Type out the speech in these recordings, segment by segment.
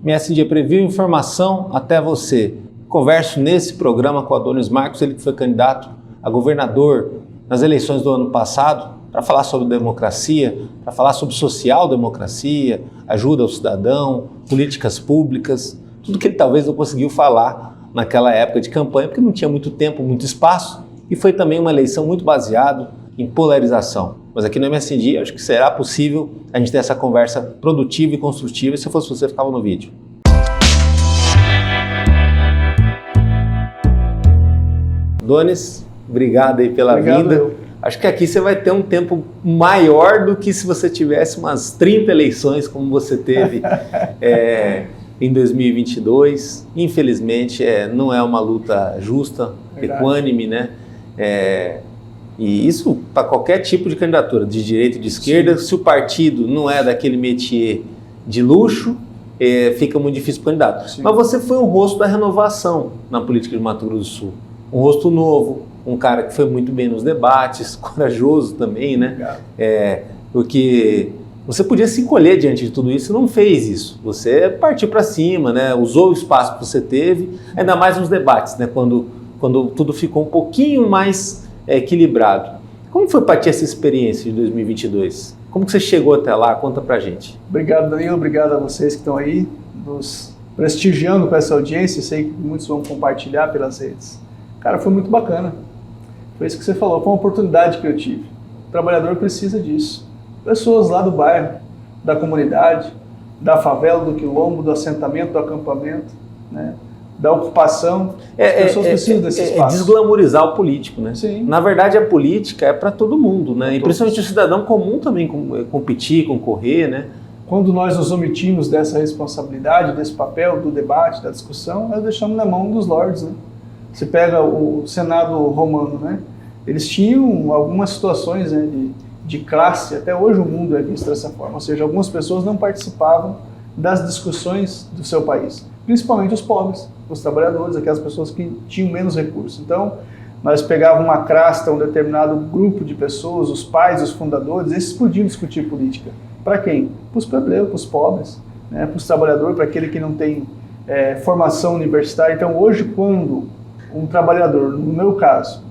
MSD Preview, informação até você. Converso nesse programa com o Adonis Marcos, ele que foi candidato a governador nas eleições do ano passado, para falar sobre democracia, para falar sobre social-democracia, ajuda ao cidadão, políticas públicas, tudo que ele talvez não conseguiu falar naquela época de campanha, porque não tinha muito tempo, muito espaço, e foi também uma eleição muito baseada em polarização. Mas aqui no MSD, acho que será possível a gente ter essa conversa produtiva e construtiva, e se eu fosse você, ficava no vídeo. Adonis, obrigado aí pela vinda. Acho que aqui você vai ter um tempo maior do que se você tivesse umas 30 eleições, como você teve em 2022. Infelizmente, não é uma luta justa, equânime, né? E isso para qualquer tipo de candidatura, de direita e de esquerda. Sim. Se o partido não é daquele métier de luxo, fica muito difícil para o candidato. Sim. Mas você foi um rosto da renovação na política de Mato Grosso do Sul. Um rosto novo, um cara que foi muito bem nos debates, corajoso também, né? Porque você podia se encolher diante de tudo isso e não fez isso. Você partiu para cima, né? Usou o espaço que você teve, ainda mais nos debates, né? Quando tudo ficou um pouquinho mais equilibrado. Como foi para ti essa experiência de 2022? Como que você chegou até lá? Conta pra gente. Obrigado, Danilo. Obrigado a vocês que estão aí nos prestigiando com essa audiência. Sei que muitos vão compartilhar pelas redes. Cara, foi muito bacana. Foi isso que você falou, foi uma oportunidade que eu tive. O trabalhador precisa disso. Pessoas lá do bairro, da comunidade, da favela, do quilombo, do assentamento, do acampamento, né? Da ocupação, as pessoas precisam desse espaço. Desglamorizar o político, né? Sim. Na verdade, a política é para todo mundo, né? E principalmente o cidadão comum também competir, concorrer, né? Quando nós nos omitimos dessa responsabilidade, desse papel, do debate, da discussão, nós deixamos na mão dos lords, né? Você pega o Senado romano, né? Eles tinham algumas situações, né, de classe, até hoje o mundo é visto dessa forma, ou seja, algumas pessoas não participavam das discussões do seu país, principalmente os pobres, os trabalhadores, aquelas pessoas que tinham menos recursos. Então, nós pegávamos uma crasta, um determinado grupo de pessoas, os pais, os fundadores, esses podiam discutir política. Para quem? Para os plebeios, para os pobres, né? Para os trabalhadores, para aquele que não tem formação universitária. Então, hoje, quando um trabalhador, no meu caso,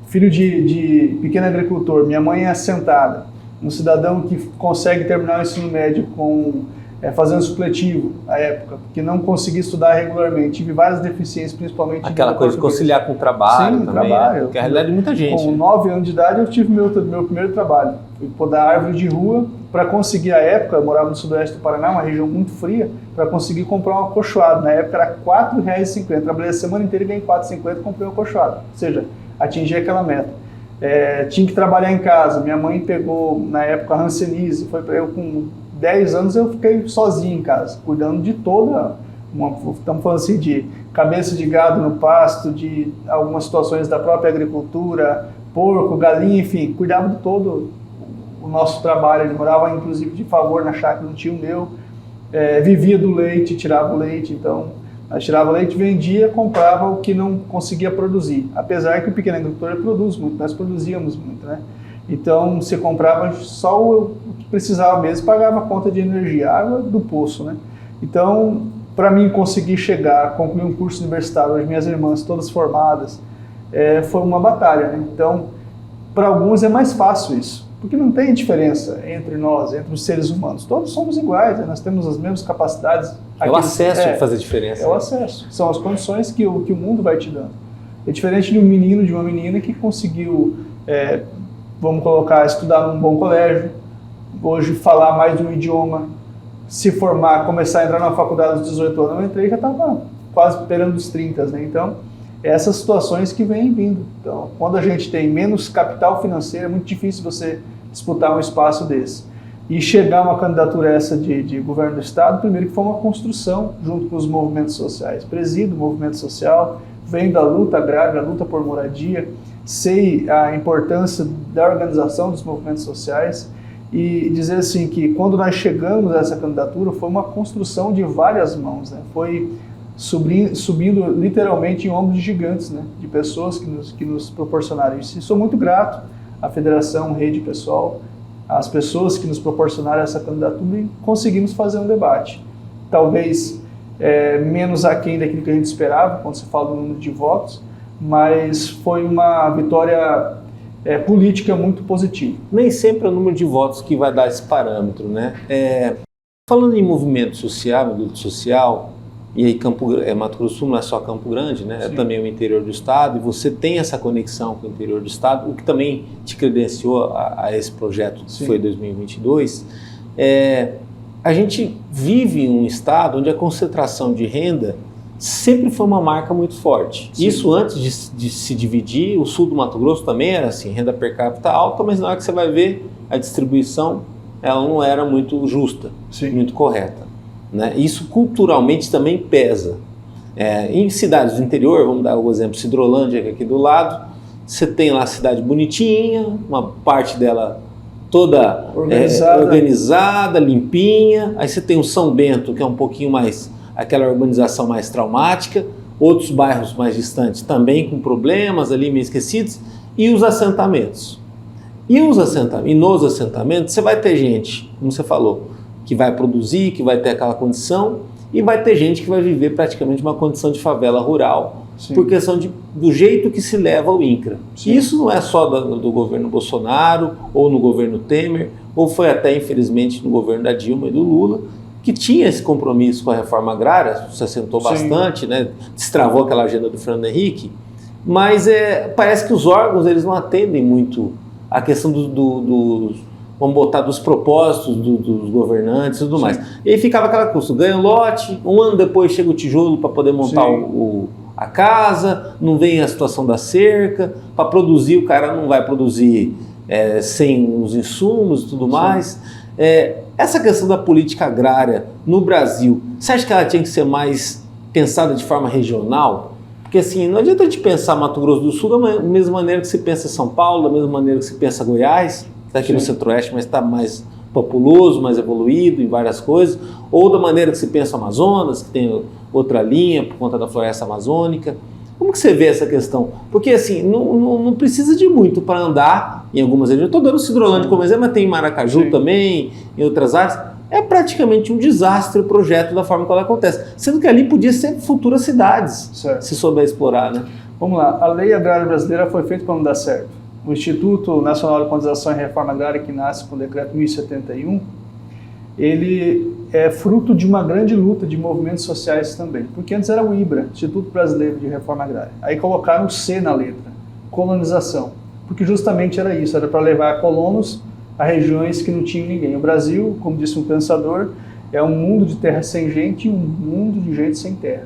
filho de pequeno agricultor, minha mãe é assentada, um cidadão que consegue terminar o ensino médio fazendo supletivo à época, que não conseguia estudar regularmente, tive várias deficiências, principalmente... Aquela coisa de conciliar com o trabalho. Sim, também, trabalho. Porque é a realidade de muita gente. Com 9 anos de idade eu tive meu primeiro trabalho. Fui podar árvore de rua para conseguir, à época, eu morava no sudoeste do Paraná, uma região muito fria, para conseguir comprar um acolchoado. Na época era R$ 4,50. Trabalhei a semana inteira e ganhei R$ 4,50 e comprei um acolchoado. Ou seja, atingi aquela meta. Tinha que trabalhar em casa. Minha mãe pegou, na época, a hanseníase. Foi para eu com 10 anos eu fiquei sozinho em casa, cuidando de toda estamos falando assim, de cabeça de gado no pasto, de algumas situações da própria agricultura, porco, galinha, enfim, cuidava de todo o nosso trabalho. Ele morava, inclusive, de favor na chácara de um tio meu, vivia do leite, tirava o leite, então, nós tirava o leite, vendia, comprava o que não conseguia produzir, apesar que o pequeno agricultor produz muito, nós produzíamos muito, né? Então, você comprava só o que precisava mesmo, pagava a conta de energia, água do poço, né? Então, para mim conseguir chegar, concluir um curso universitário, as minhas irmãs todas formadas, foi uma batalha, né? Então, para alguns é mais fácil isso, porque não tem diferença entre nós, entre os seres humanos. Todos somos iguais, né? Nós temos as mesmas capacidades. É o acesso que faz a diferença. É o acesso, são as condições que o mundo vai te dando. É diferente de um menino, de uma menina que conseguiu... vamos colocar, estudar num bom colégio, hoje falar mais de um idioma, se formar, começar a entrar na faculdade aos 18 anos. Eu entrei e já estava quase perando os 30, né? Então, essas situações que vêm vindo. Então, quando a gente tem menos capital financeiro, é muito difícil você disputar um espaço desse. E chegar a uma candidatura essa de governo do Estado, primeiro que foi uma construção junto com os movimentos sociais. Presido o movimento social, venho da luta agrária, da luta por moradia, sei a importância da organização dos movimentos sociais e dizer assim que quando nós chegamos a essa candidatura foi uma construção de várias mãos, né? Foi subindo literalmente em ombros de gigantes, né? De pessoas que nos proporcionaram isso. E sou muito grato à Federação Rede Pessoal, às pessoas que nos proporcionaram essa candidatura e conseguimos fazer um debate. talvez menos aquém daquilo que a gente esperava, quando se fala do número de votos, mas foi uma vitória política muito positiva. Nem sempre é o número de votos que vai dar esse parâmetro, né? Falando em movimento social, luta social, e aí Mato Grosso do Sul não é só Campo Grande, né? É também o interior do estado, e você tem essa conexão com o interior do estado, o que também te credenciou a esse projeto que foi 2022. A gente vive em um estado onde a concentração de renda sempre foi uma marca muito forte. Sim. Isso antes de se dividir, o sul do Mato Grosso também era assim, renda per capita alta, mas na hora que você vai ver a distribuição, ela não era muito justa, muito correta, né? Isso culturalmente também pesa. Em cidades do interior, vamos dar o exemplo, Sidrolândia, que é aqui do lado, você tem lá a cidade bonitinha, uma parte dela toda organizada, limpinha, aí você tem o São Bento, que é um pouquinho mais, aquela urbanização mais traumática, outros bairros mais distantes também com problemas ali meio esquecidos, e os assentamentos. E nos assentamentos você vai ter gente, como você falou, que vai produzir, que vai ter aquela condição, e vai ter gente que vai viver praticamente uma condição de favela rural, por questão do jeito que se leva o INCRA. Sim. Isso não é só do governo Bolsonaro, ou no governo Temer, ou foi até, infelizmente, no governo da Dilma e do Lula, que tinha esse compromisso com a reforma agrária, se assentou bastante, né? Destravou aquela agenda do Fernando Henrique, mas parece que os órgãos eles não atendem muito a questão vamos botar, dos propósitos dos governantes e tudo mais. E aí ficava aquela coisa, ganha um lote, um ano depois chega o tijolo para poder montar a casa, não vem a situação da cerca, para produzir o cara não vai produzir sem os insumos e tudo mais. Essa questão da política agrária no Brasil, você acha que ela tinha que ser mais pensada de forma regional? Porque assim, não adianta a gente pensar Mato Grosso do Sul da mesma maneira que se pensa São Paulo, da mesma maneira que se pensa Goiás, que está aqui no Centro-Oeste, mas está mais populoso, mais evoluído em várias coisas, ou da maneira que se pensa Amazonas, que tem outra linha por conta da floresta amazônica. Como que você vê essa questão? Porque assim, não precisa de muito para andar em algumas regiões. Estou dando Sidrolândia como exemplo, mas tem em Maracaju também, em outras áreas. É praticamente um desastre o projeto da forma como ela acontece. Sendo que ali podia ser futuras cidades, se souber explorar, né? Vamos lá, a lei agrária brasileira foi feita para não dar certo. O Instituto Nacional de Quantização e Reforma Agrária, que nasce com o decreto 1071, ele é fruto de uma grande luta de movimentos sociais também. Porque antes era o IBRA, Instituto Brasileiro de Reforma Agrária. Aí colocaram o C na letra, colonização. Porque justamente era isso, era para levar colonos a regiões que não tinham ninguém. O Brasil, como disse um pensador, é um mundo de terra sem gente e um mundo de gente sem terra.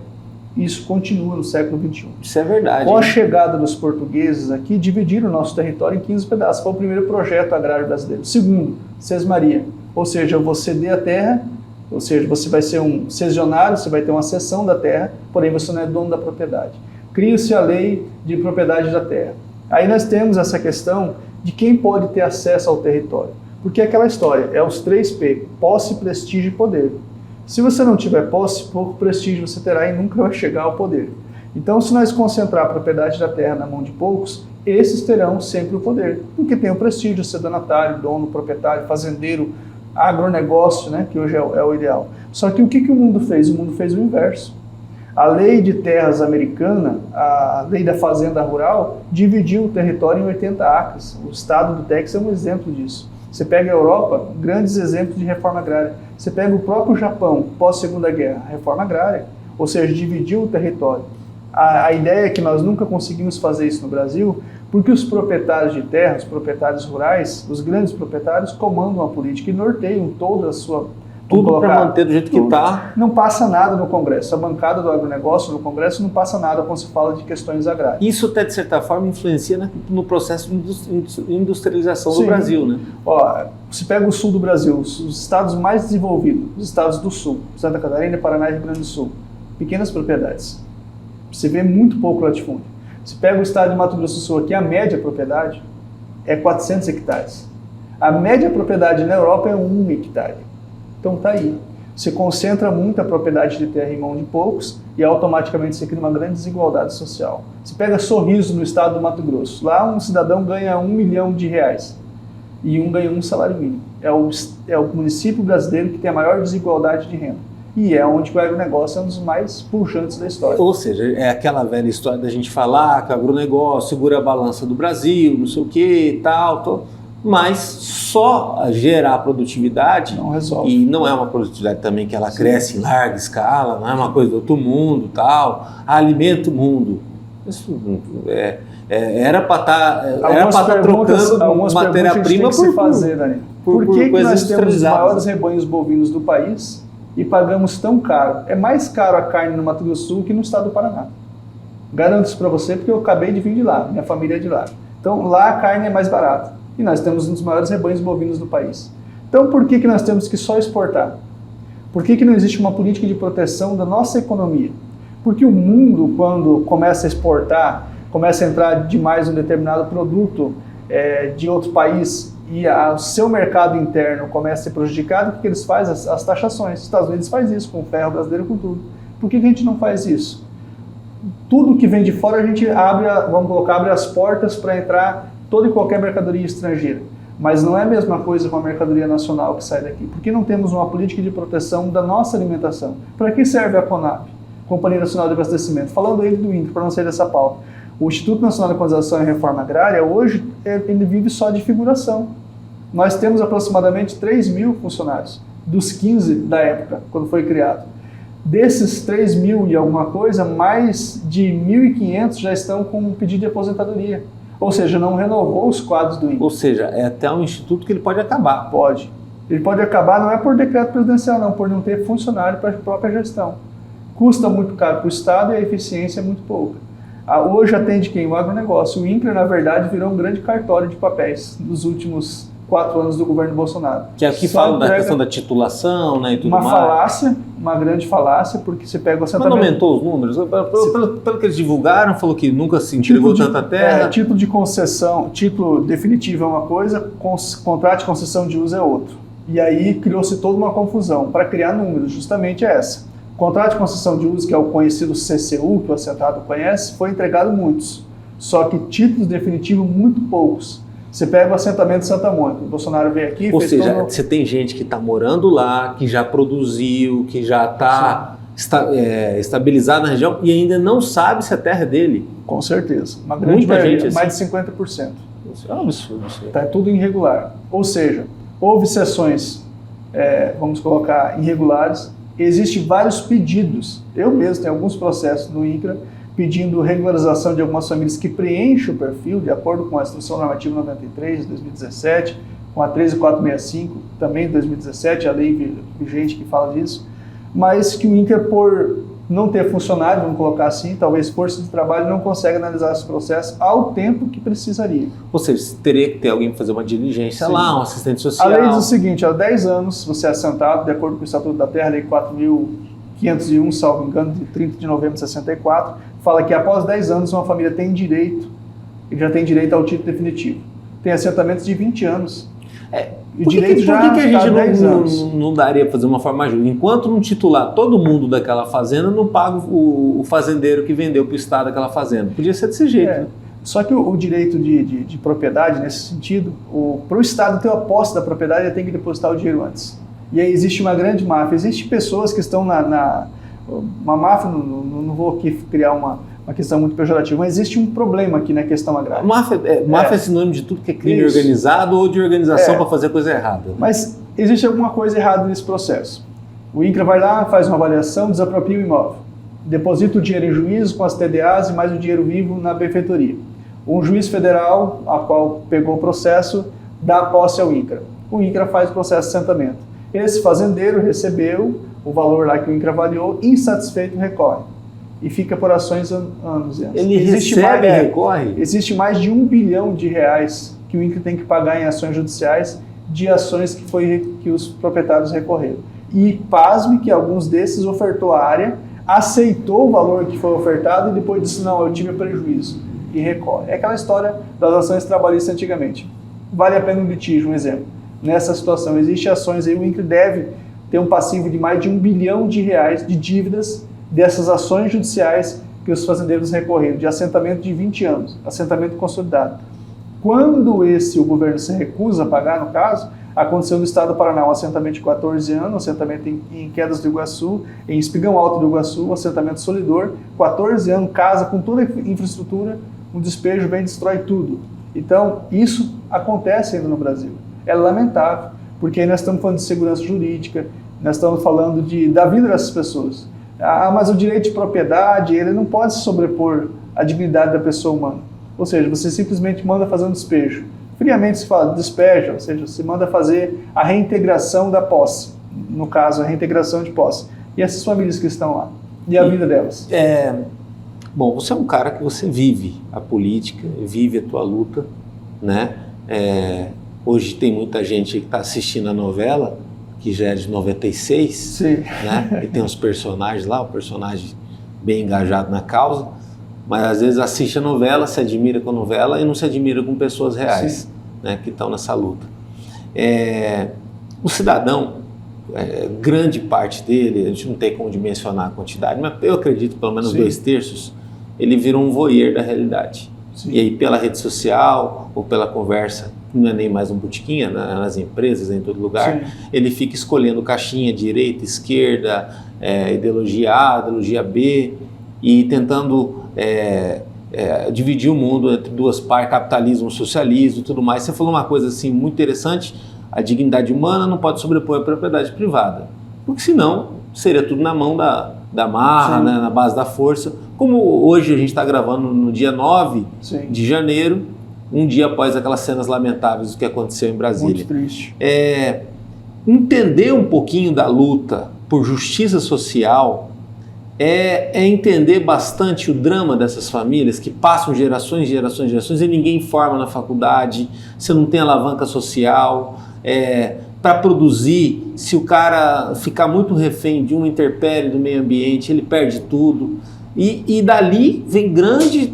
Isso continua no século XXI. Isso é verdade. Com a chegada dos portugueses aqui, dividiram o nosso território em 15 pedaços. Foi o primeiro projeto agrário brasileiro. Segundo, sesmaria. Ou seja, eu vou ceder a terra, ou seja, você vai ser um cessionário, você vai ter uma cessão da terra, porém você não é dono da propriedade. Cria-se a lei de propriedade da terra. Aí nós temos essa questão de quem pode ter acesso ao território. Porque é aquela história, é os 3P, posse, prestígio e poder. Se você não tiver posse, pouco prestígio você terá e nunca vai chegar ao poder. Então, se nós concentrar a propriedade da terra na mão de poucos, esses terão sempre o poder. Porque tem o prestígio, ser donatário, dono, proprietário, fazendeiro, agronegócio, né, que hoje é o ideal. Só que o que o mundo fez? O mundo fez o inverso. A lei de terras americana, a lei da fazenda rural, dividiu o território em 80 acres. O estado do Texas é um exemplo disso. Você pega a Europa, grandes exemplos de reforma agrária. Você pega o próprio Japão, pós-Segunda Guerra, reforma agrária, ou seja, dividiu o território. A ideia é que nós nunca conseguimos fazer isso no Brasil, porque os proprietários de terra, os proprietários rurais, os grandes proprietários comandam a política e norteiam toda a sua... Tudo para manter do jeito que está. Não passa nada no Congresso. A bancada do agronegócio no Congresso não passa nada quando se fala de questões agrárias. Isso até, de certa forma, influencia no processo de industrialização do Brasil, né? Ó, você pega o sul do Brasil, os estados mais desenvolvidos, os estados do sul, Santa Catarina, Paraná e Rio Grande do Sul, pequenas propriedades. Você vê muito pouco latifúndio. Você pega o estado de Mato Grosso do Sul, aqui a média propriedade é 400 hectares. A média propriedade na Europa é 1 hectare. Então tá aí. Você concentra muita propriedade de terra em mão de poucos e automaticamente você cria uma grande desigualdade social. Você pega Sorriso no estado do Mato Grosso. Lá um cidadão ganha R$1 milhão e um ganha um salário mínimo. É o município brasileiro que tem a maior desigualdade de renda. E é onde o agronegócio é um dos mais puxantes da história. Ou seja, é aquela velha história da gente falar que o agronegócio segura a balança do Brasil, não sei o que e tal, mas só gerar produtividade não resolve. E não é uma produtividade também que ela cresce em larga escala, não é uma coisa do outro mundo, tal, alimenta o mundo. Isso era para estar trocando matéria-prima por que nós temos os maiores rebanhos bovinos do país e pagamos tão caro? É mais caro a carne no Mato Grosso do Sul que no estado do Paraná. Garanto isso para você porque eu acabei de vir de lá, minha família é de lá. Então lá a carne é mais barata e nós temos um dos maiores rebanhos bovinos do país. Então por que nós temos que só exportar? Por que não existe uma política de proteção da nossa economia? Porque o mundo, quando começa a exportar, começa a entrar demais um determinado produto de outro país e o seu mercado interno começa a ser prejudicado, o que eles fazem? As taxações. Os Estados Unidos faz isso com o ferro brasileiro, com tudo. Por que a gente não faz isso? Tudo que vem de fora a gente abre as portas para entrar toda e qualquer mercadoria estrangeira. Mas não é a mesma coisa com a mercadoria nacional que sai daqui. Por que não temos uma política de proteção da nossa alimentação? Para que serve a CONAB, Companhia Nacional de Abastecimento? Falando aí do INCRA, para não sair dessa pauta. O Instituto Nacional de Equalização e Reforma Agrária, hoje, ele vive só de figuração. Nós temos aproximadamente 3 mil funcionários, dos 15 da época, quando foi criado. Desses 3 mil e alguma coisa, mais de 1.500 já estão com um pedido de aposentadoria. Ou seja, não renovou os quadros do INCRA. Ou seja, é até um instituto que ele pode acabar. Pode. Ele pode acabar, não é por decreto presidencial, não, por não ter funcionário para a própria gestão. Custa muito caro para o Estado e a eficiência é muito pouca. Hoje atende quem? O agronegócio. O INCRA, na verdade, virou um grande cartório de papéis nos últimos 4 anos do governo Bolsonaro. Que é o que fala da questão da titulação, né, e tudo mais. Uma falácia, uma grande falácia, porque você pega o assentamento... Mas não aumentou os números? Pelo que eles divulgaram, falou que nunca se entregou tanta terra. Título de concessão, título definitivo é uma coisa, contrato de concessão de uso é outro. E aí criou-se toda uma confusão para criar números, justamente essa. O contrato de concessão de uso, que é o conhecido CCU, que o assentado conhece, foi entregado muitos. Só que títulos definitivos, muito poucos. Você pega o assentamento de Santa Mônica, o Bolsonaro veio aqui... Ou seja, você tem gente que está morando lá, que já produziu, que já está estabilizado na região e ainda não sabe se a terra é dele. Com certeza. Uma grande maioria, mais de 50%. Isso é um absurdo. Está tudo irregular. Ou seja, houve sessões, vamos colocar, irregulares. Existem vários pedidos. Eu mesmo tenho alguns processos no INCRA pedindo regularização de algumas famílias que preenchem o perfil, de acordo com a Instrução Normativa 93 de 2017, com a 13465 também de 2017, a lei vigente que fala disso, mas que o INCRA, por não ter funcionário, vamos colocar assim, talvez força de trabalho, não consegue analisar esse processo ao tempo que precisaria. Ou seja, teria que ter alguém para fazer uma diligência lá, um assistente social. A lei diz o seguinte: há 10 anos você é assentado, de acordo com o Estatuto da Terra, Lei 4.501, salvo engano, de 30 de novembro de 64, fala que após 10 anos uma família tem direito, e já tem direito ao título definitivo. Tem assentamentos de 20 anos. Por que a gente não daria para fazer uma forma mais justa? Enquanto não titular todo mundo daquela fazenda, não paga o fazendeiro que vendeu para o Estado aquela fazenda. Podia ser desse jeito. Só que o direito de propriedade, nesse sentido, para o Estado ter a posse da propriedade, ele tem que depositar o dinheiro antes. E aí existe uma grande máfia. Existem pessoas que estão uma máfia, não vou aqui criar uma questão muito pejorativa, mas existe um problema aqui na questão agrária. Máfia é sinônimo de tudo que é crime organizado ou de organização para fazer coisa errada. Mas existe alguma coisa errada nesse processo. O INCRA vai lá, faz uma avaliação, desapropria o imóvel, deposita o dinheiro em juízo com as TDAs e mais o dinheiro vivo na benfeitoria. Um juiz federal, a qual pegou o processo, dá a posse ao INCRA. O INCRA faz o processo de assentamento. Esse fazendeiro recebeu o valor lá que o INCRA avaliou, insatisfeito, recorre. E fica por ações anos e anos. Ele recebe e recorre? Existe mais de R$1 bilhão que o INCRA tem que pagar em ações judiciais de ações que os proprietários recorreram. E pasme que alguns desses ofertou a área, aceitou o valor que foi ofertado e depois disse, não, eu tive prejuízo. E recorre. É aquela história das ações trabalhistas antigamente. Vale a pena um litígio, um exemplo. Nessa situação, existem ações aí, o INCRA deve ter um passivo de mais de R$1 bilhão de dívidas dessas ações judiciais que os fazendeiros recorreram, de assentamento de 20 anos, assentamento consolidado. Quando o governo se recusa a pagar, no caso, Aconteceu no estado do Paraná um assentamento de 14 anos, um assentamento em Quedas do Iguaçu, em Espigão Alto do Iguaçu, um assentamento Solidor, 14 anos, casa com toda a infraestrutura, um despejo vem e destrói tudo. Então, isso acontece ainda no Brasil. É lamentável, porque aí nós estamos falando de segurança jurídica, nós estamos falando da vida dessas pessoas. Mas o direito de propriedade, ele não pode se sobrepor à dignidade da pessoa humana. Ou seja, você simplesmente manda fazer um despejo. Friamente se fala despejo, ou seja, você manda fazer a reintegração da posse. No caso, a reintegração de posse. E essas famílias que estão lá? E a vida delas? Bom, você é um cara que você vive a política, vive a tua luta, né? Hoje tem muita gente que está assistindo a novela, que já é de 96, Sim. Né? E tem uns personagens lá, um personagem bem engajado na causa, mas às vezes assiste a novela, se admira com a novela e não se admira com pessoas reais, né, que estão nessa luta. O cidadão, grande parte dele, a gente não tem como dimensionar a quantidade, mas eu acredito pelo menos 2/3, ele virou um voyeur da realidade. Sim. E aí pela rede social ou pela conversa, não é nem mais um botiquinha, nas empresas, em todo lugar, sim, ele fica escolhendo caixinha, direita, esquerda, ideologia A, ideologia B, e tentando dividir o mundo entre duas partes, capitalismo, socialismo e tudo mais. Você falou uma coisa assim muito interessante, a dignidade humana não pode sobrepor a propriedade privada, porque senão seria tudo na mão da marra, né, na base da força, como hoje a gente está gravando no dia 9 sim, de janeiro, um dia após aquelas cenas lamentáveis do que aconteceu em Brasília. Muito triste. Entender um pouquinho da luta por justiça social é entender bastante o drama dessas famílias que passam gerações, gerações, gerações e ninguém forma na faculdade, você não tem alavanca social, para produzir, se o cara ficar muito refém de uma intempérie do meio ambiente, ele perde tudo. E dali vem grande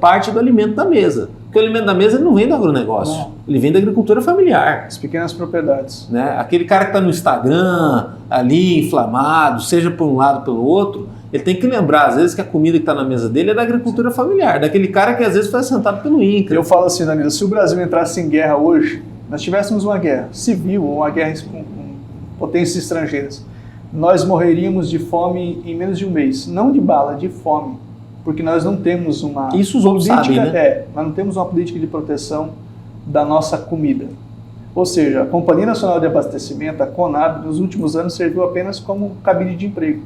parte do alimento da mesa. Porque o alimento da mesa ele não vem do agronegócio, ele vem da agricultura familiar. As pequenas propriedades. Né? Aquele cara que está no Instagram, ali inflamado, seja por um lado ou pelo outro, ele tem que lembrar, às vezes, que a comida que está na mesa dele é da agricultura familiar, daquele cara que às vezes foi assentado pelo INCRA. Eu falo assim, Danilo, se o Brasil entrasse em guerra hoje, nós tivéssemos uma guerra civil ou uma guerra com potências estrangeiras, nós morreríamos de fome em menos de um mês. Não de bala, de fome. Porque nós não temos uma isso os outros política, sabem, né? Nós não temos uma política de proteção da nossa comida. Ou seja, a Companhia Nacional de Abastecimento, a CONAB, nos últimos anos serviu apenas como cabide de emprego.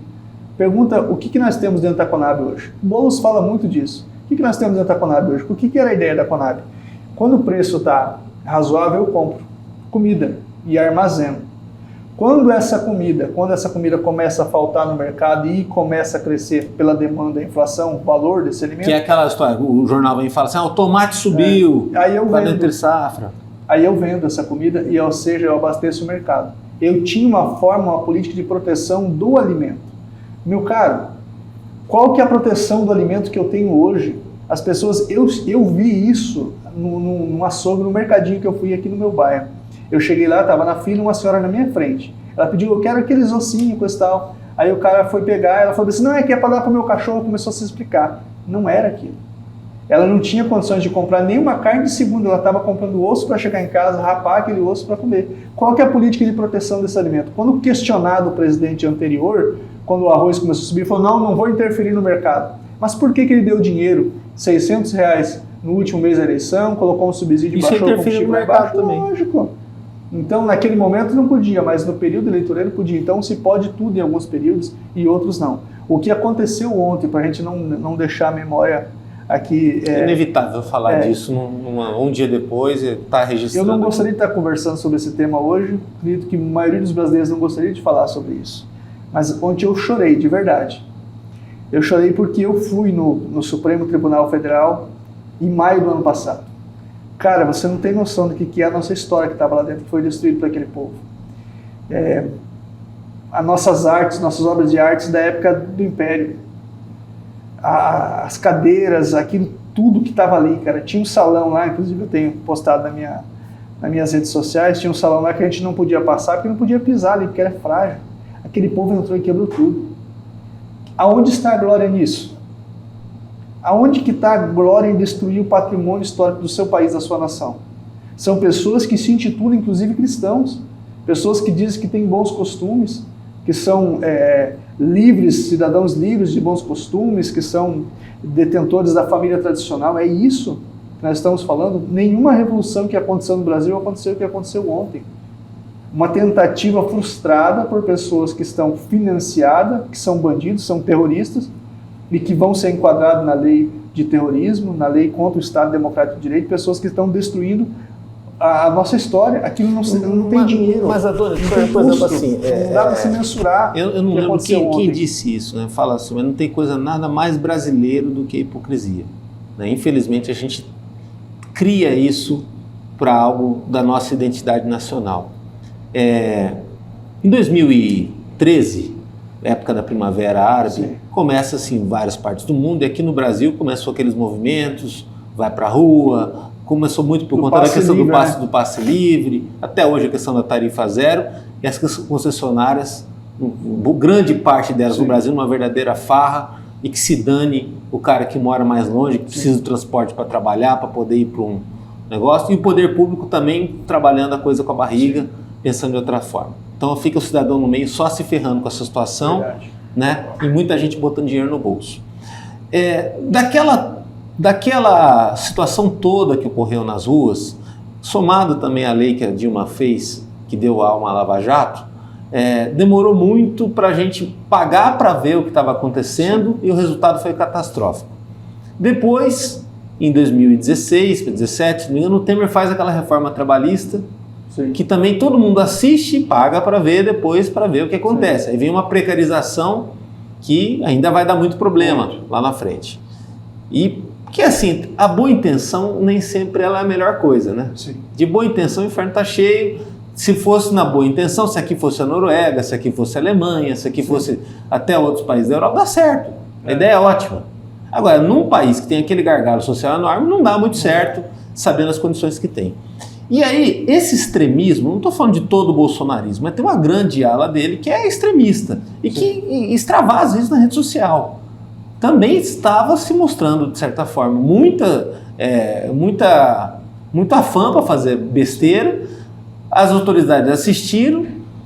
Pergunta o que nós temos dentro da CONAB hoje. O Boulos fala muito disso. O que nós temos dentro da CONAB hoje? O que era a ideia da CONAB? Quando o preço está razoável, eu compro comida e armazeno. Quando essa comida começa a faltar no mercado e começa a crescer pela demanda, a inflação, o valor desse alimento... Que é aquela história, o jornal vem e fala assim, o tomate subiu, aí eu vendo, entre safra. Aí eu vendo essa comida e, ou seja, eu abasteço o mercado. Eu tinha uma política de proteção do alimento. Meu caro, qual que é a proteção do alimento que eu tenho hoje? As pessoas, eu vi isso num açougue, no mercadinho que eu fui aqui no meu bairro. Eu cheguei lá, estava na fila, uma senhora na minha frente. Ela pediu, eu quero aqueles ossinhos, coisa e tal. Aí o cara foi pegar, ela falou assim, não, é que é para dar para o meu cachorro. Começou a se explicar. Não era aquilo. Ela não tinha condições de comprar nenhuma carne de segunda, ela estava comprando osso para chegar em casa, rapar aquele osso para comer. Qual que é a política de proteção desse alimento? Quando questionado o presidente anterior, quando o arroz começou a subir, ele falou, não vou interferir no mercado. Mas por que ele deu dinheiro, R$600 no último mês da eleição, colocou um subsídio e baixou o combustível no mercado também? Lógico. Então, naquele momento não podia, mas no período eleitoral podia. Então, se pode tudo em alguns períodos e outros não. O que aconteceu ontem, para a gente não deixar a memória aqui... É inevitável falar disso um dia depois, está registrado. Eu não gostaria de estar conversando sobre esse tema hoje, acredito que a maioria dos brasileiros não gostaria de falar sobre isso. Mas ontem eu chorei, de verdade. Eu chorei porque eu fui no Supremo Tribunal Federal em maio do ano passado. Cara, você não tem noção do que é a nossa história que estava lá dentro, que foi destruída por aquele povo. As nossas artes, nossas obras de artes da época do Império. As cadeiras, aquilo tudo que estava ali, cara. Tinha um salão lá, inclusive eu tenho postado nas minhas redes sociais, tinha um salão lá que a gente não podia passar, porque não podia pisar ali, porque era frágil. Aquele povo entrou e quebrou tudo. Aonde está a glória nisso? Aonde que está a glória em destruir o patrimônio histórico do seu país, da sua nação? São pessoas que se intitulam, inclusive, cristãos. Pessoas que dizem que têm bons costumes, que são livres, cidadãos livres de bons costumes, que são detentores da família tradicional. É isso que nós estamos falando. Nenhuma revolução que aconteceu no Brasil aconteceu o que aconteceu ontem. Uma tentativa frustrada por pessoas que estão financiadas, que são bandidos, são terroristas, e que vão ser enquadrados na lei de terrorismo, na lei contra o Estado Democrático de Direito, pessoas que estão destruindo a nossa história. Aquilo não tem dinheiro. Mas, Adônio, por exemplo, assim, não dá para se mensurar. Eu não lembro quem disse isso, né? Fala assim, mas não tem coisa nada mais brasileiro do que a hipocrisia. Né? Infelizmente, a gente cria isso para algo da nossa identidade nacional. Em 2013, época da Primavera Árabe, sim, começa assim em várias partes do mundo, e aqui no Brasil começou aqueles movimentos, vai para a rua, começou muito por conta da questão do passe livre, até hoje a questão da tarifa zero, e as concessionárias, grande parte delas, sim, no Brasil, uma verdadeira farra, e que se dane o cara que mora mais longe, que precisa do transporte para trabalhar, para poder ir para um negócio, e o poder público também trabalhando a coisa com a barriga, sim, pensando de outra forma. Então fica o cidadão no meio só se ferrando com essa situação, né? E muita gente botando dinheiro no bolso. Daquela situação toda que ocorreu nas ruas, somado também à lei que a Dilma fez, que deu alma à Lava Jato, demorou muito para a gente pagar para ver o que estava acontecendo, e o resultado foi catastrófico. Depois, em 2016, 2017, se não me engano, o Temer faz aquela reforma trabalhista, sim, que também todo mundo assiste e paga para ver depois, para ver o que acontece. Sim. Aí vem uma precarização que ainda vai dar muito problema lá na frente. E que assim, a boa intenção nem sempre ela é a melhor coisa, né? Sim. De boa intenção o inferno está cheio. Se fosse na boa intenção, se aqui fosse a Noruega, se aqui fosse a Alemanha, se aqui, sim, fosse até outros países da Europa, dá certo. A ideia é ótima. Agora, num país que tem aquele gargalo social enorme, não dá muito certo, sabendo as condições que tem. E aí, esse extremismo, não estou falando de todo o bolsonarismo, mas tem uma grande ala dele que é extremista e que extravasa isso na rede social. Também estava se mostrando, de certa forma, muito afã para fazer besteira. As autoridades assistiram,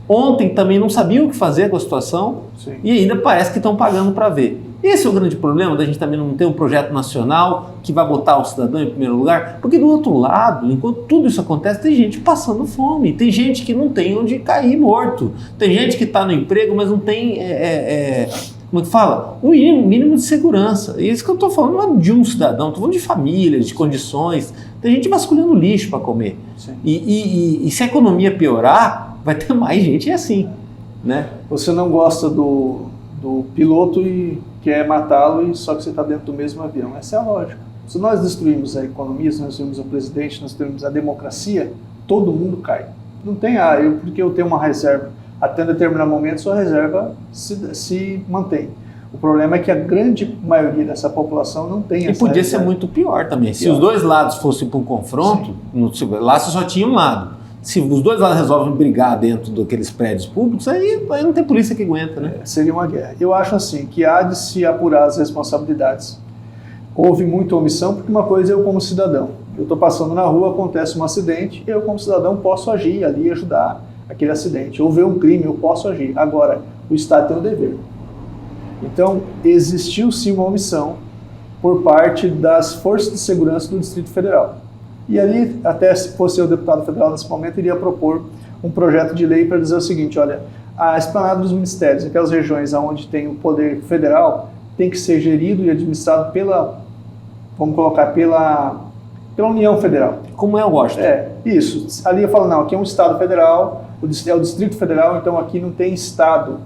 ontem também não sabiam o que fazer com a situação, sim, e ainda parece que estão pagando para ver. Esse é o grande problema da gente também não ter um projeto nacional que vai botar o cidadão em primeiro lugar, porque do outro lado, enquanto tudo isso acontece, tem gente passando fome, tem gente que não tem onde cair morto, tem gente que está no emprego, mas não tem, como é que fala? Um mínimo de segurança. E isso que eu estou falando não é de um cidadão, estou falando de famílias, de condições, tem gente vasculhando lixo para comer. E se a economia piorar, vai ter mais gente assim, né? Você não gosta do piloto e quer matá-lo, só que você está dentro do mesmo avião. Essa é a lógica. Se nós destruímos a economia, se nós destruímos o presidente, nós destruímos a democracia, todo mundo cai. Não tem, porque eu tenho uma reserva. Até um determinado momento, sua reserva se mantém. O problema é que a grande maioria dessa população não tem essa reserva. E podia ser muito pior também. Se os dois lados fossem para um confronto, lá você só tinha um lado. Se os dois lados resolvem brigar dentro daqueles prédios públicos, aí não tem polícia que aguenta, né? Seria uma guerra. Eu acho assim, que há de se apurar as responsabilidades. Houve muita omissão, porque uma coisa é eu como cidadão. Eu estou passando na rua, acontece um acidente, eu como cidadão posso agir ali e ajudar aquele acidente. Houve um crime, eu posso agir. Agora, o Estado tem o dever. Então, existiu sim uma omissão por parte das forças de segurança do Distrito Federal. E ali, até se fosse eu deputado federal nesse momento, iria propor um projeto de lei para dizer o seguinte, olha, a esplanada dos ministérios, aquelas regiões onde tem o poder federal, tem que ser gerido e administrado pela União Federal. Como é o Washington. Isso. Ali eu falo, não, aqui é um Estado federal, é o Distrito Federal, então aqui não tem Estado,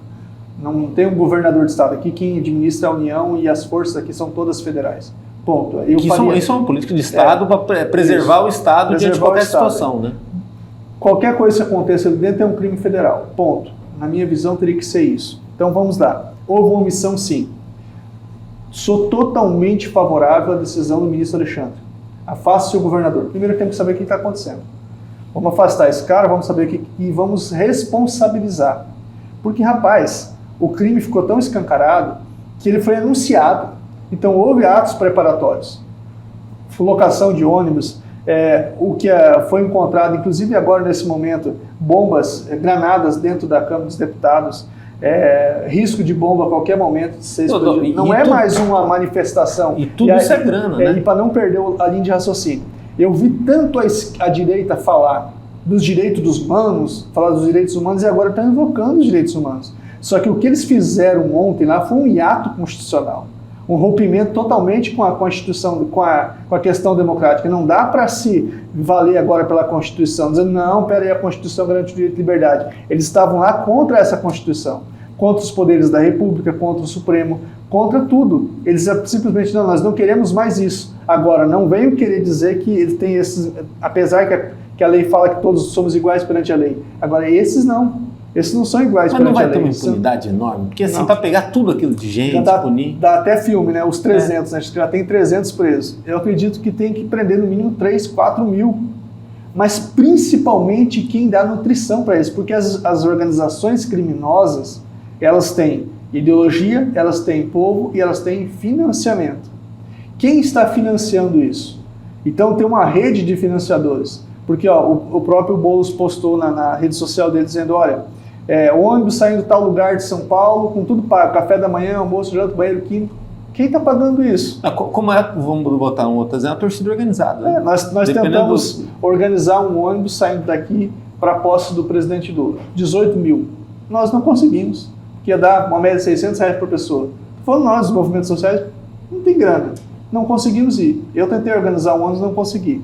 não tem um governador de Estado, aqui quem administra a União e as forças aqui são todas federais. Ponto. Isso é uma política de Estado para preservar o Estado diante de qualquer situação, né? Qualquer coisa que aconteça ali dentro é um crime federal. Ponto. Na minha visão teria que ser isso. Então vamos lá. Houve uma omissão, sim. Sou totalmente favorável à decisão do ministro Alexandre. Afaste o governador. Primeiro temos que saber o que está acontecendo. Vamos afastar esse cara, vamos saber o que e vamos responsabilizar. Porque, rapaz, o crime ficou tão escancarado que ele foi anunciado. Então houve atos preparatórios. Locação de ônibus, o que foi encontrado, inclusive agora nesse momento, bombas, granadas dentro da Câmara dos Deputados, risco de bomba a qualquer momento de ser explodido. Não é mais uma manifestação. E tudo isso é grana, né? E para não perder a linha de raciocínio. Eu vi tanto a direita falar dos direitos dos humanos, falar dos direitos humanos, e agora estão invocando os direitos humanos. Só que o que eles fizeram ontem lá foi um hiato constitucional. Um rompimento totalmente com a Constituição, com a questão democrática. Não dá para se valer agora pela Constituição, dizendo, não, peraí, a Constituição garante o direito de liberdade. Eles estavam lá contra essa Constituição, contra os poderes da República, contra o Supremo, contra tudo. Eles simplesmente, não, nós não queremos mais isso. Agora, não venham querer dizer que eles têm esses, apesar que a lei fala que todos somos iguais perante a lei. Agora, esses não. Esses não são iguais perante a lei. Mas não vai ter uma impunidade enorme? Porque assim, para pegar tudo aquilo de gente, punir... Dá até filme, né? Os 300, né? Acho que já tem 300 presos. Eu acredito que tem que prender no mínimo 3, 4 mil. Mas principalmente quem dá nutrição para eles. Porque as organizações criminosas, elas têm ideologia, elas têm povo e elas têm financiamento. Quem está financiando isso? Então tem uma rede de financiadores. Porque o próprio Boulos postou na rede social dele dizendo, olha, ônibus saindo de tal lugar de São Paulo, com tudo pago, café da manhã, almoço, jantar, banheiro químico. Quem está pagando isso? Como vamos botar um outro exemplo, a torcida organizada. Né? Nós tentamos organizar um ônibus saindo daqui para a posse do presidente Lula. 18 mil. Nós não conseguimos, que ia dar uma média de R$600 por pessoa. Foram nós, os movimentos sociais, não tem grana. Não conseguimos ir. Eu tentei organizar um ônibus, não consegui.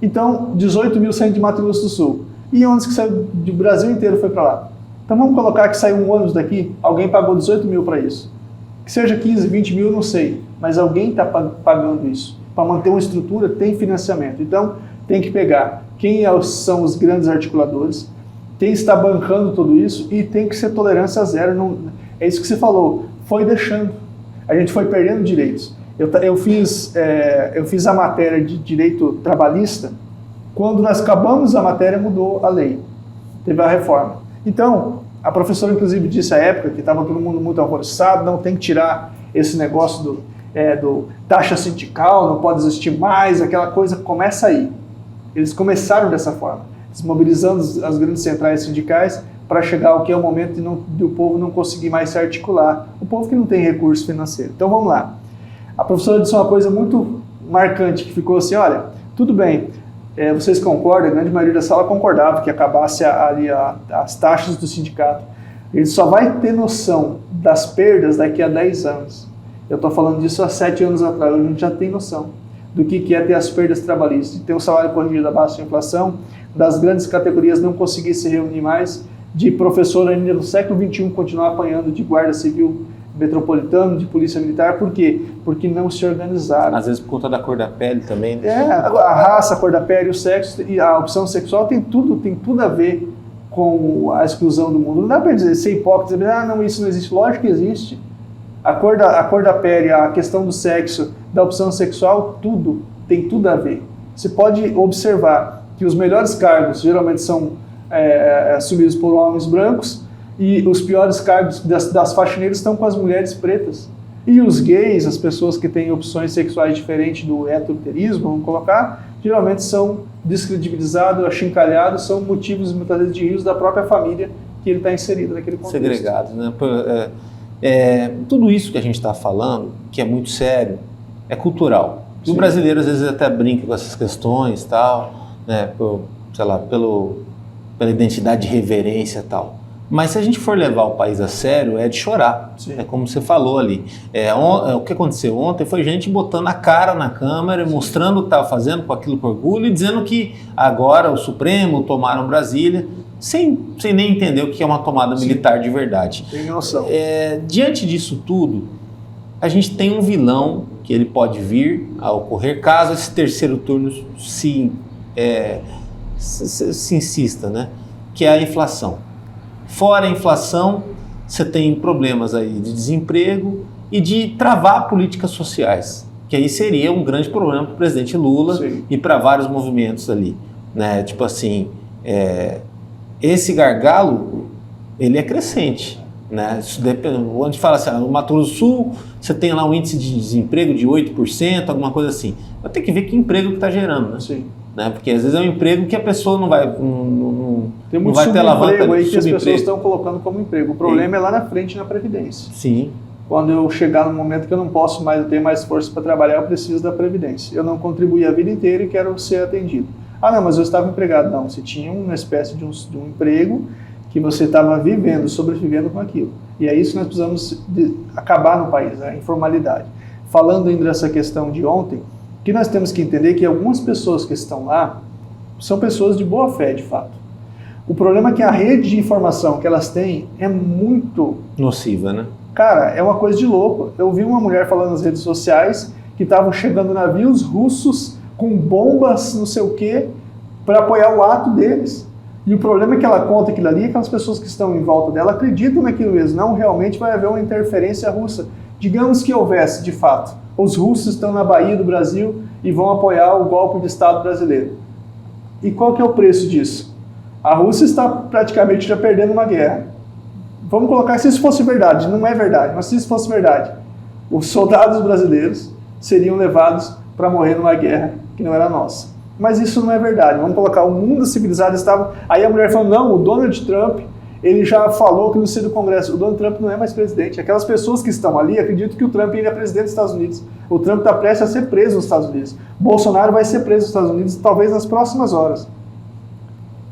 Então, 18 mil saindo de Mato Grosso do Sul. E ônibus que saiu do Brasil inteiro foi para lá. Então vamos colocar que saiu um ônibus daqui, alguém pagou 18 mil para isso. Que seja 15, 20 mil, não sei. Mas alguém está pagando isso. Para manter uma estrutura, tem financiamento. Então, tem que pegar quem são os grandes articuladores, quem está bancando tudo isso e tem que ser tolerância zero. Não, é isso que você falou. Foi deixando. A gente foi perdendo direitos. Eu fiz a matéria de direito trabalhista. Quando nós acabamos a matéria, mudou a lei. Teve a reforma. Então, a professora, inclusive, disse à época que estava todo mundo muito alvoroçado, não tem que tirar esse negócio do taxa sindical, não pode existir mais, aquela coisa começa aí. Eles começaram dessa forma, desmobilizando as grandes centrais sindicais para chegar ao que é o momento de o povo não conseguir mais se articular. O povo que não tem recurso financeiro. Então, vamos lá. A professora disse uma coisa muito marcante, que ficou assim, olha, tudo bem, vocês concordam, a grande maioria da sala concordava que acabasse ali as taxas do sindicato. Ele só vai ter noção das perdas daqui a 10 anos. Eu estou falando disso há 7 anos atrás, a gente já tem noção do que é ter as perdas trabalhistas, de ter um salário corrigido abaixo da inflação, das grandes categorias não conseguir se reunir mais, de professor ainda no século XXI continuar apanhando de guarda civil metropolitano, de polícia militar. Por quê? Porque não se organizaram. Às vezes por conta da cor da pele também. Né? A raça, a cor da pele, o sexo e a opção sexual tem tudo a ver com a exclusão do mundo. Não dá para dizer, ser hipócrita, dizer, não, isso não existe. Lógico que existe. A cor da pele, a questão do sexo, da opção sexual, tem tudo a ver. Você pode observar que os melhores cargos geralmente são assumidos por homens brancos, e os piores cargos das faxineiras estão com as mulheres pretas. E os gays, as pessoas que têm opções sexuais diferentes do heteroterismo, vamos colocar, geralmente são descredibilizados, achincalhados, são motivos muitas vezes de rios da própria família que ele está inserido naquele contexto. Segregados, né? Tudo isso que a gente está falando, que é muito sério, é cultural. E o brasileiro às vezes até brinca com essas questões, tal, né? Pela identidade de reverência e tal. Mas se a gente for levar o país a sério, é de chorar. Sim. É como você falou ali. O que aconteceu ontem foi gente botando a cara na câmera, mostrando o que estava fazendo com aquilo com orgulho e dizendo que agora o Supremo tomaram Brasília, sem nem entender o que é uma tomada militar de verdade. Tem noção. Diante disso tudo, a gente tem um vilão que ele pode vir a ocorrer caso esse terceiro turno se insista, né? Que é a inflação. Fora a inflação, você tem problemas aí de desemprego e de travar políticas sociais, que aí seria um grande problema para o presidente Lula. Sim. E para vários movimentos ali, né? Tipo assim, esse gargalo, ele é crescente, né? Isso depende, onde fala assim, no Mato Grosso do Sul, você tem lá um índice de desemprego de 8%, alguma coisa assim. Vai ter que ver que emprego que está gerando, né? Sim. né? Porque às vezes é um emprego que a pessoa não vai, tem muito não vai ter alavanca aí que as pessoas estão colocando como emprego. O problema é lá na frente, na Previdência. Sim. Quando eu chegar no momento que eu não posso mais, eu tenho mais força para trabalhar, eu preciso da Previdência. Eu não contribuí a vida inteira e quero ser atendido. Ah, não, mas eu estava empregado. Não, você tinha uma espécie de um emprego que você estava vivendo, sobrevivendo com aquilo. E é isso que nós precisamos acabar no país, a informalidade. Falando ainda dessa questão de ontem, que nós temos que entender que algumas pessoas que estão lá são pessoas de boa fé, de fato. O problema é que a rede de informação que elas têm é muito nociva, né? Cara, é uma coisa de louco. Eu vi uma mulher falando nas redes sociais que estavam chegando navios russos com bombas, não sei o quê, para apoiar o ato deles. E o problema é que ela conta aquilo ali, aquelas pessoas que estão em volta dela acreditam naquilo mesmo. Não, realmente vai haver uma interferência russa. Digamos que houvesse, de fato. Os russos estão na Bahia do Brasil e vão apoiar o golpe de Estado brasileiro. E qual que é o preço disso? A Rússia está praticamente já perdendo uma guerra. Vamos colocar, se isso fosse verdade, não é verdade, mas se isso fosse verdade, os soldados brasileiros seriam levados para morrer numa guerra que não era nossa. Mas isso não é verdade. Vamos colocar, o mundo civilizado estava... Aí a mulher falou, não, o Donald Trump, ele já falou que no seio do Congresso, o Donald Trump não é mais presidente. Aquelas pessoas que estão ali acreditam que o Trump ainda é presidente dos Estados Unidos. O Trump está prestes a ser preso nos Estados Unidos. Bolsonaro vai ser preso nos Estados Unidos, talvez nas próximas horas.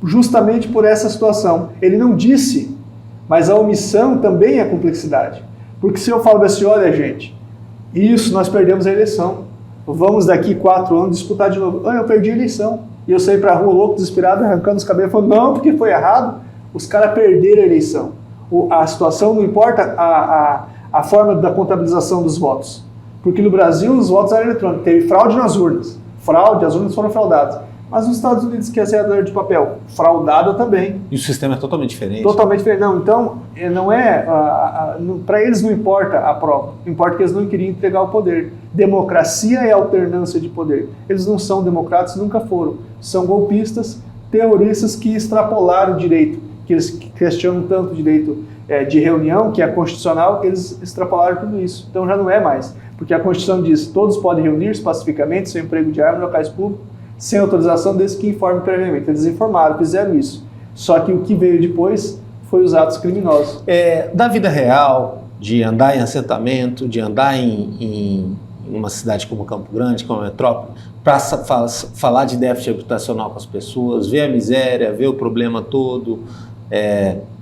Justamente por essa situação. Ele não disse... Mas a omissão também é complexidade. Porque se eu falo assim, olha gente, isso, nós perdemos a eleição. Vamos daqui 4 anos disputar de novo. Eu perdi a eleição. E eu saí pra rua louco, desesperado, arrancando os cabelos, falando, não, porque foi errado. Os caras perderam a eleição. A situação não importa a forma da contabilização dos votos. Porque no Brasil os votos eram eletrônicos. Teve fraude nas urnas. Fraude, as urnas foram fraudadas. Mas nos Estados Unidos, que é certidão de papel, fraudada também. E o sistema é totalmente diferente. Totalmente diferente. Não, então, não é... para eles não importa a prova. Importa que eles não queriam entregar o poder. Democracia é alternância de poder. Eles não são democratas, nunca foram. São golpistas, terroristas que extrapolaram o direito, que eles questionam tanto o direito de reunião, que é constitucional, que eles extrapolaram tudo isso. Então já não é mais. Porque a Constituição diz que todos podem reunir-se pacificamente, sem emprego de arma, em locais públicos, sem autorização, desde que informe previamente. Eles informaram, fizeram isso. Só que o que veio depois foi os atos criminosos. Da vida real, de andar em assentamento, de andar em uma cidade como Campo Grande, como a metrópole, para falar de déficit habitacional com as pessoas, ver a miséria, ver o problema todo,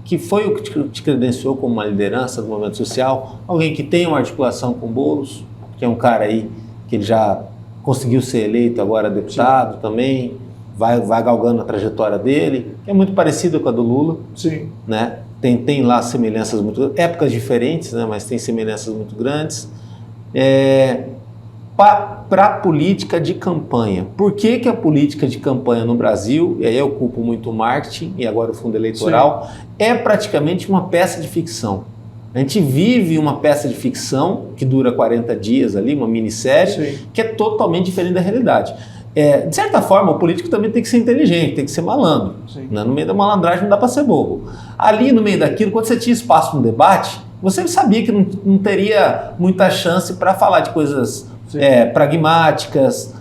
que foi o que te credenciou como uma liderança do movimento social, alguém que tem uma articulação com Boulos, que é um cara aí que ele já conseguiu ser eleito agora deputado. Sim. Também, vai galgando a trajetória dele, que é muito parecida com a do Lula. Sim. Né? Tem lá semelhanças muito... épocas diferentes, né? Mas tem semelhanças muito grandes. Para a política de campanha. Por que a política de campanha no Brasil, e aí eu culpo muito o marketing e agora o fundo eleitoral, sim, é praticamente uma peça de ficção. A gente vive uma peça de ficção que dura 40 dias ali, uma minissérie, sim, que é totalmente diferente da realidade. De certa forma, o político também tem que ser inteligente, tem que ser malandro. Né? No meio da malandragem não dá para ser bobo. Ali no meio daquilo, quando você tinha espaço no debate, você sabia que não teria muita chance para falar de coisas pragmáticas,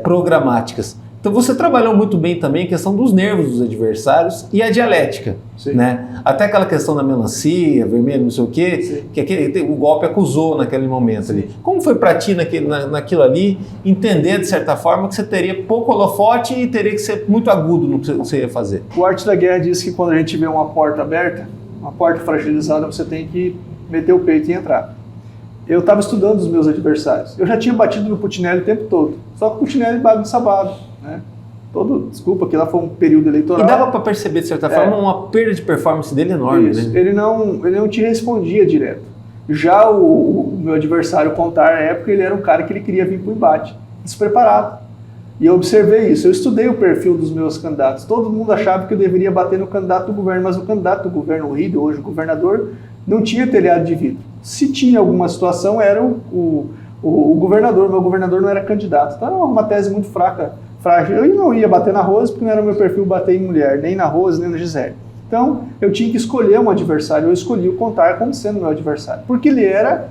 programáticas. Então você trabalhou muito bem também a questão dos nervos dos adversários e a dialética, né? Até aquela questão da melancia, vermelho, não sei o quê, que o golpe acusou naquele momento. Sim. Ali. Como foi para ti naquilo ali, entender de certa forma que você teria pouco holofote e teria que ser muito agudo no que você ia fazer? O Arte da Guerra diz que quando a gente vê uma porta aberta, uma porta fragilizada, você tem que meter o peito e entrar. Eu estava estudando os meus adversários. Eu já tinha batido no Putinelli o tempo todo, só que o Putinelli bagunçava. Né? Desculpa, que lá foi um período eleitoral. E dava para perceber, de certa forma, uma perda de performance dele enorme. Isso. Né? Ele não te respondia direto. Já o meu adversário, Contar, na época, ele era um cara que ele queria vir para o embate, despreparado. E eu observei isso, eu estudei o perfil dos meus candidatos. Todo mundo achava que eu deveria bater no candidato do governo, mas o candidato do governo, o Ribeiro, hoje o governador, não tinha telhado de vidro. Se tinha alguma situação, era o governador, meu governador não era candidato. Então era uma tese muito fraca, frágil. Eu não ia bater na Rose, porque não era meu perfil bater em mulher, nem na Rose, nem na Gisele. Então eu tinha que escolher um adversário, eu escolhi o Contar como sendo meu adversário, porque ele era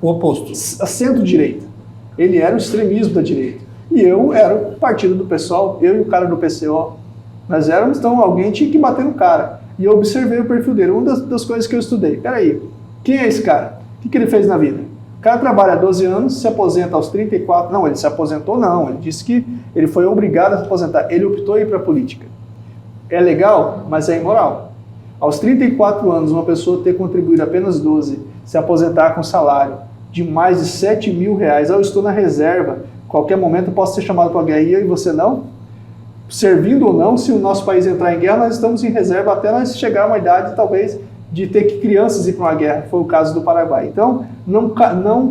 o oposto, a centro-direita. Ele era o extremismo da direita. E eu era o partido do PSOL, eu e o cara do PCO. Nós éramos, então alguém tinha que bater no cara. E eu observei o perfil dele. Uma das coisas que eu estudei. Peraí, quem é esse cara? O que ele fez na vida? O cara trabalha há 12 anos, se aposenta aos 34. Não, ele se aposentou não. Ele disse que ele foi obrigado a se aposentar. Ele optou em ir para a política. É legal, mas é imoral. Aos 34 anos, uma pessoa ter contribuído apenas 12, se aposentar com salário de mais de 7 mil reais. Eu estou na reserva. Qualquer momento eu posso ser chamado para a guerra e você não? Servindo ou não, se o nosso país entrar em guerra, nós estamos em reserva até nós chegar a uma idade, talvez, de ter que crianças ir para uma guerra. Foi o caso do Paraguai. Então, não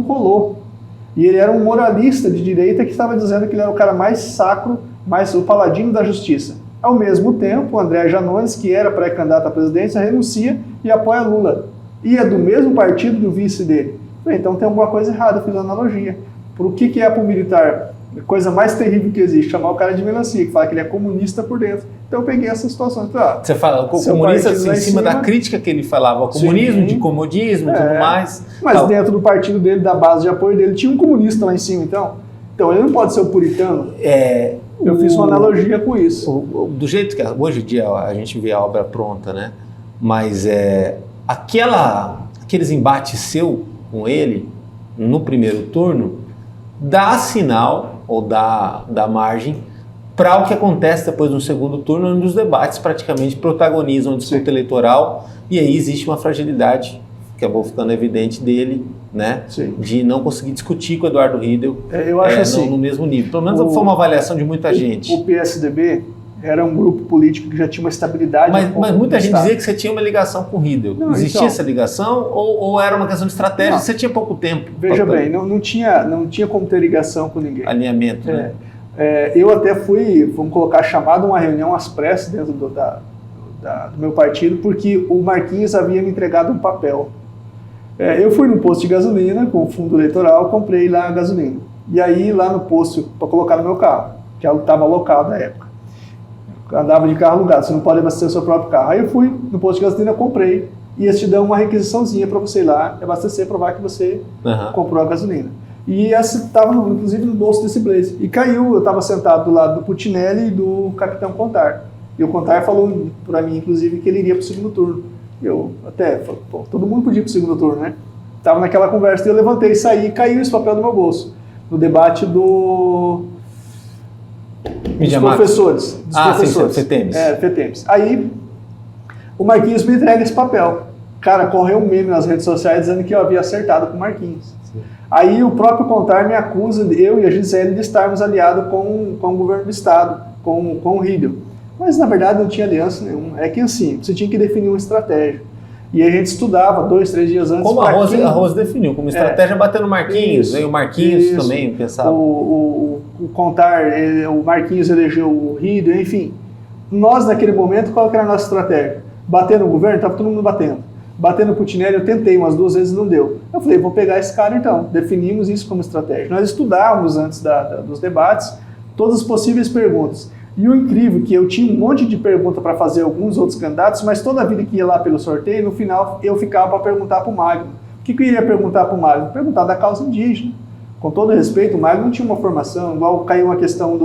colou. E ele era um moralista de direita que estava dizendo que ele era o cara mais sacro, mais o paladino da justiça. Ao mesmo tempo, o André Janones, que era pré-candidato à presidência, renuncia e apoia Lula. E é do mesmo partido do vice dele. Então tem alguma coisa errada, eu fiz uma analogia. Por que é para o militar? A coisa mais terrível que existe, chamar o cara de melancia, que fala que ele é comunista por dentro. Então eu peguei essa situação. Você fala, o comunista assim, em cima da crítica que ele falava, o comunismo, de comodismo e tudo mais. Mas dentro do partido dele, da base de apoio dele, tinha um comunista lá em cima, então. Então ele não pode ser o puritano. Eu fiz uma analogia com isso. Do jeito que hoje em dia a gente vê a obra pronta, né? Mas aqueles embates seu com ele no primeiro turno dá sinal ou dá margem para o que acontece depois no segundo turno, onde os debates praticamente protagonizam a disputa eleitoral, e aí existe uma fragilidade que acabou ficando evidente dele, né? De não conseguir discutir com o Eduardo Riedel eu acho assim, no mesmo nível. Pelo menos foi uma avaliação de muita gente. O PSDB era um grupo político que já tinha uma estabilidade. Mas muita gente dizia que você tinha uma ligação com o Riedel. Existia essa ligação ou era uma questão de estratégia? Não. Você tinha pouco tempo? Veja bem, não tinha como ter ligação com ninguém. Alinhamento, né? Eu até fui, vamos colocar, chamado uma reunião às pressas dentro do meu partido, porque o Marquinhos havia me entregado um papel. Eu fui no posto de gasolina com o fundo eleitoral, comprei lá a gasolina. E aí lá no posto, para colocar no meu carro, que estava alocado na época. Andava de carro alugado, você não pode abastecer o seu próprio carro. Aí eu fui no posto de gasolina, comprei, e eles te dão uma requisiçãozinha para você ir lá abastecer, provar que você comprou a gasolina. E essa estava, inclusive, no bolso desse blazer. E caiu, eu estava sentado do lado do Putinelli e do capitão Contar. E o Contar falou para mim, inclusive, que ele iria para o segundo turno. Eu até, todo mundo podia ir para o segundo turno, né? Estava naquela conversa, e eu levantei, saí e caiu esse papel do meu bolso. No debate dos professores. Sim, FETEMES. FETEMES. Aí, o Marquinhos me entrega esse papel. Cara, correu um meme nas redes sociais dizendo que eu havia acertado com o Marquinhos. Sim. Aí o próprio Contar me acusa, eu e a Gisele, de estarmos aliados com o governo do Estado, com o Riedel. Mas, na verdade, não tinha aliança nenhuma. É que, assim, você tinha que definir uma estratégia. E a gente estudava 2, 3 dias antes. Como a Rose definiu, como estratégia bater no Marquinhos. Aí o Marquinhos também pensava. O Contar, o Marquinhos elegeu o Riedel, enfim. Nós, naquele momento, qual que era a nossa estratégia? Bater no governo, estava todo mundo batendo. Bater no Putinelli, eu tentei umas 2 vezes, não deu. Eu falei, vou pegar esse cara então. Definimos isso como estratégia. Nós estudávamos antes dos debates todas as possíveis perguntas. E o incrível é que eu tinha um monte de pergunta para fazer alguns outros candidatos, mas toda a vida que ia lá pelo sorteio, no final eu ficava para perguntar para o Magno. O que eu iria perguntar para o Magno? Perguntar da causa indígena. Com todo respeito, o Magno não tinha uma formação, igual caiu uma questão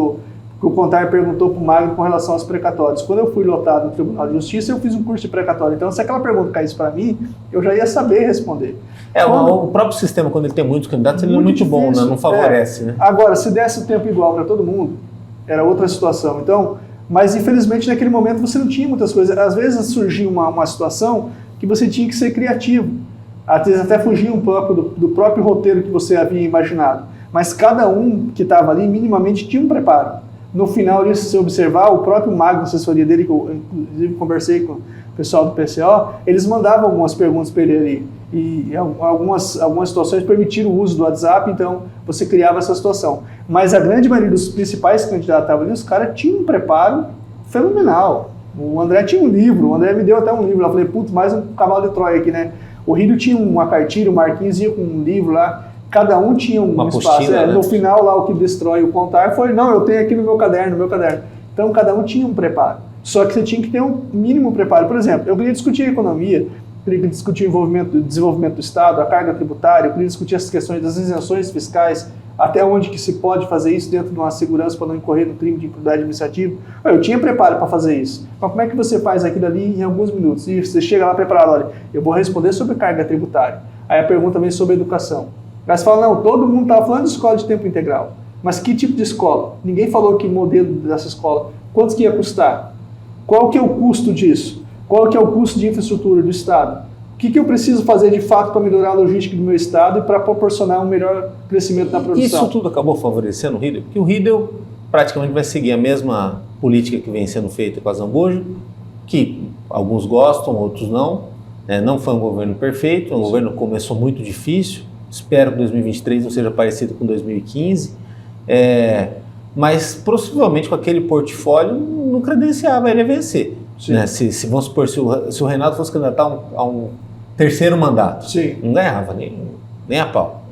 que o Contar perguntou para o Magno com relação aos precatórios. Quando eu fui lotado no Tribunal de Justiça, eu fiz um curso de precatório. Então, se aquela pergunta caísse para mim, eu já ia saber responder. O próprio sistema, quando ele tem muitos candidatos, ele é muito bom, né? Não favorece. Né? Agora, se desse o tempo igual para todo mundo, era outra situação. Então, mas infelizmente naquele momento você não tinha muitas coisas. Às vezes surgia uma situação que você tinha que ser criativo. Às vezes até fugia um pouco do próprio roteiro que você havia imaginado. Mas cada um que estava ali minimamente tinha um preparo. No final, se você observar, o próprio Magno, a assessoria dele, que eu inclusive conversei com o pessoal do PCO, eles mandavam algumas perguntas para ele ali. E algumas situações permitiram o uso do WhatsApp, então você criava essa situação. Mas a grande maioria dos principais candidatos que estavam ali, os caras tinham um preparo fenomenal. O André tinha um livro, o André me deu até um livro. Eu falei, putz, mais um cavalo de Troia aqui, né? O Riedel tinha uma cartilha, o Marquinhos ia com um livro lá, cada um tinha um espaço. Né? No final, lá, o que destrói o Contar foi, não, eu tenho aqui no meu caderno. Então, cada um tinha um preparo. Só que você tinha que ter um mínimo preparo. Por exemplo, eu queria discutir economia, queria discutir o desenvolvimento do Estado, a carga tributária, eu queria discutir as questões das isenções fiscais, até onde que se pode fazer isso dentro de uma segurança para não incorrer no crime de improbidade administrativa. Eu tinha preparo para fazer isso. Mas como é que você faz aquilo ali em alguns minutos? E você chega lá preparado, olha, eu vou responder sobre carga tributária. Aí a pergunta vem sobre educação. Aí você fala, não, todo mundo estava falando de escola de tempo integral. Mas que tipo de escola? Ninguém falou que modelo dessa escola. Quanto que ia custar? Qual que é o custo disso? Qual que é o custo de infraestrutura do Estado? O que eu preciso fazer de fato para melhorar a logística do meu Estado e para proporcionar um melhor crescimento na produção? Isso tudo acabou favorecendo o Riedel, porque o Riedel praticamente vai seguir a mesma política que vem sendo feita com a Zambujo, que alguns gostam, outros não. Não foi um governo perfeito, um governo que começou muito difícil. Espero que 2023 não seja parecido com 2015. Mas possivelmente com aquele portfólio não credenciava ele a vencer. Né? Se vamos supor, se o Renato fosse candidatar a um terceiro mandato, não ganhava nem a pau.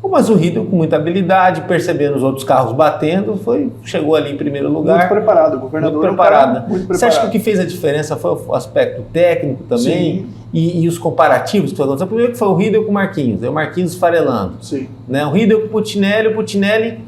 Mas o Riedel, com muita habilidade, percebendo os outros carros batendo, chegou ali em primeiro lugar. Muito preparado, o governador. Muito preparado. Muito preparado. Você acha que o que fez a diferença foi o aspecto técnico também e os comparativos que foi acontecendo? Primeiro que foi o Riedel com o Marquinhos, o Marquinhos farelando. Né? O Riedel com o Putinelli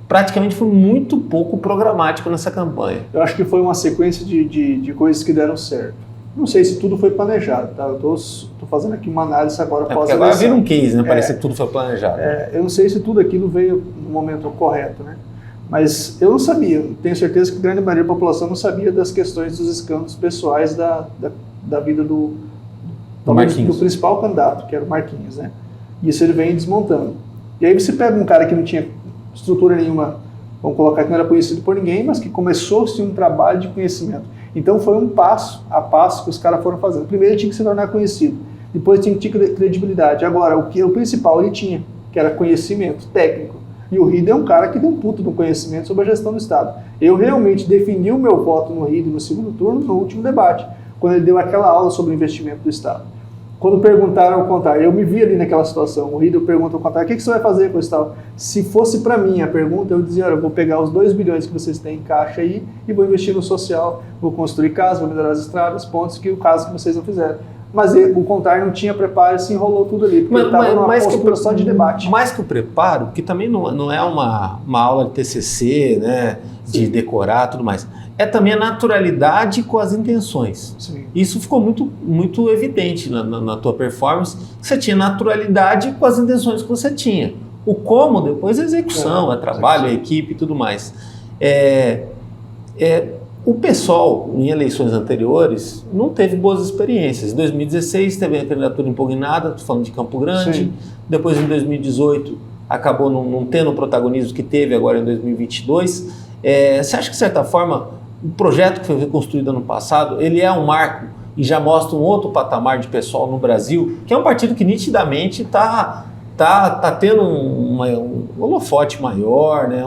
praticamente foi muito pouco programático nessa campanha. Eu acho que foi uma sequência de coisas que deram certo. Não sei se tudo foi planejado, tá? Eu tô fazendo aqui uma análise agora porque agora vira um case, né? Parece que tudo foi planejado. Eu não sei se tudo aquilo veio no momento correto, né? Mas eu não sabia, tenho certeza que a grande maioria da população não sabia das questões dos escândalos pessoais da vida do principal candidato, que era o Marquinhos, né? E isso ele vem desmontando. E aí você pega um cara que não tinha estrutura nenhuma, vamos colocar que não era conhecido por ninguém, mas que começou-se um trabalho de conhecimento. Então foi um passo a passo que os caras foram fazendo. Primeiro ele tinha que se tornar conhecido, depois tinha que ter credibilidade. Agora, o principal ele tinha, que era conhecimento técnico. E o Riedel é um cara que deu um puto do conhecimento sobre a gestão do Estado. Eu realmente defendi o meu voto no Riedel no segundo turno, no último debate, quando ele deu aquela aula sobre o investimento do Estado. Quando perguntaram ao contrário, eu me vi ali naquela situação, o Riedel pergunta ao contrário, o que você vai fazer com isso tal? Se fosse para mim a pergunta, eu dizia, olha, eu vou pegar os 2 bilhões que vocês têm em caixa aí e vou investir no social, vou construir casas, vou melhorar as estradas, pontos, que o caso que vocês não fizeram. Mas o contrário não tinha preparo, se enrolou tudo ali, porque estava numa postura só de debate. Mais que o preparo, que também não é uma aula de TCC, né, de decorar tudo mais, é também a naturalidade com as intenções. Isso ficou muito evidente na tua performance, que você tinha naturalidade com as intenções que você tinha. O como depois é execução, é trabalho, é equipe e tudo mais. O PSOL, em eleições anteriores, não teve boas experiências. Em 2016 teve a candidatura impugnada, estou falando de Campo Grande. Depois, em 2018, acabou não tendo o protagonismo que teve agora em 2022. Você acha que, de certa forma, o projeto que foi construído ano passado, ele é um marco e já mostra um outro patamar de PSOL no Brasil, que é um partido que nitidamente está tendo um holofote maior, né?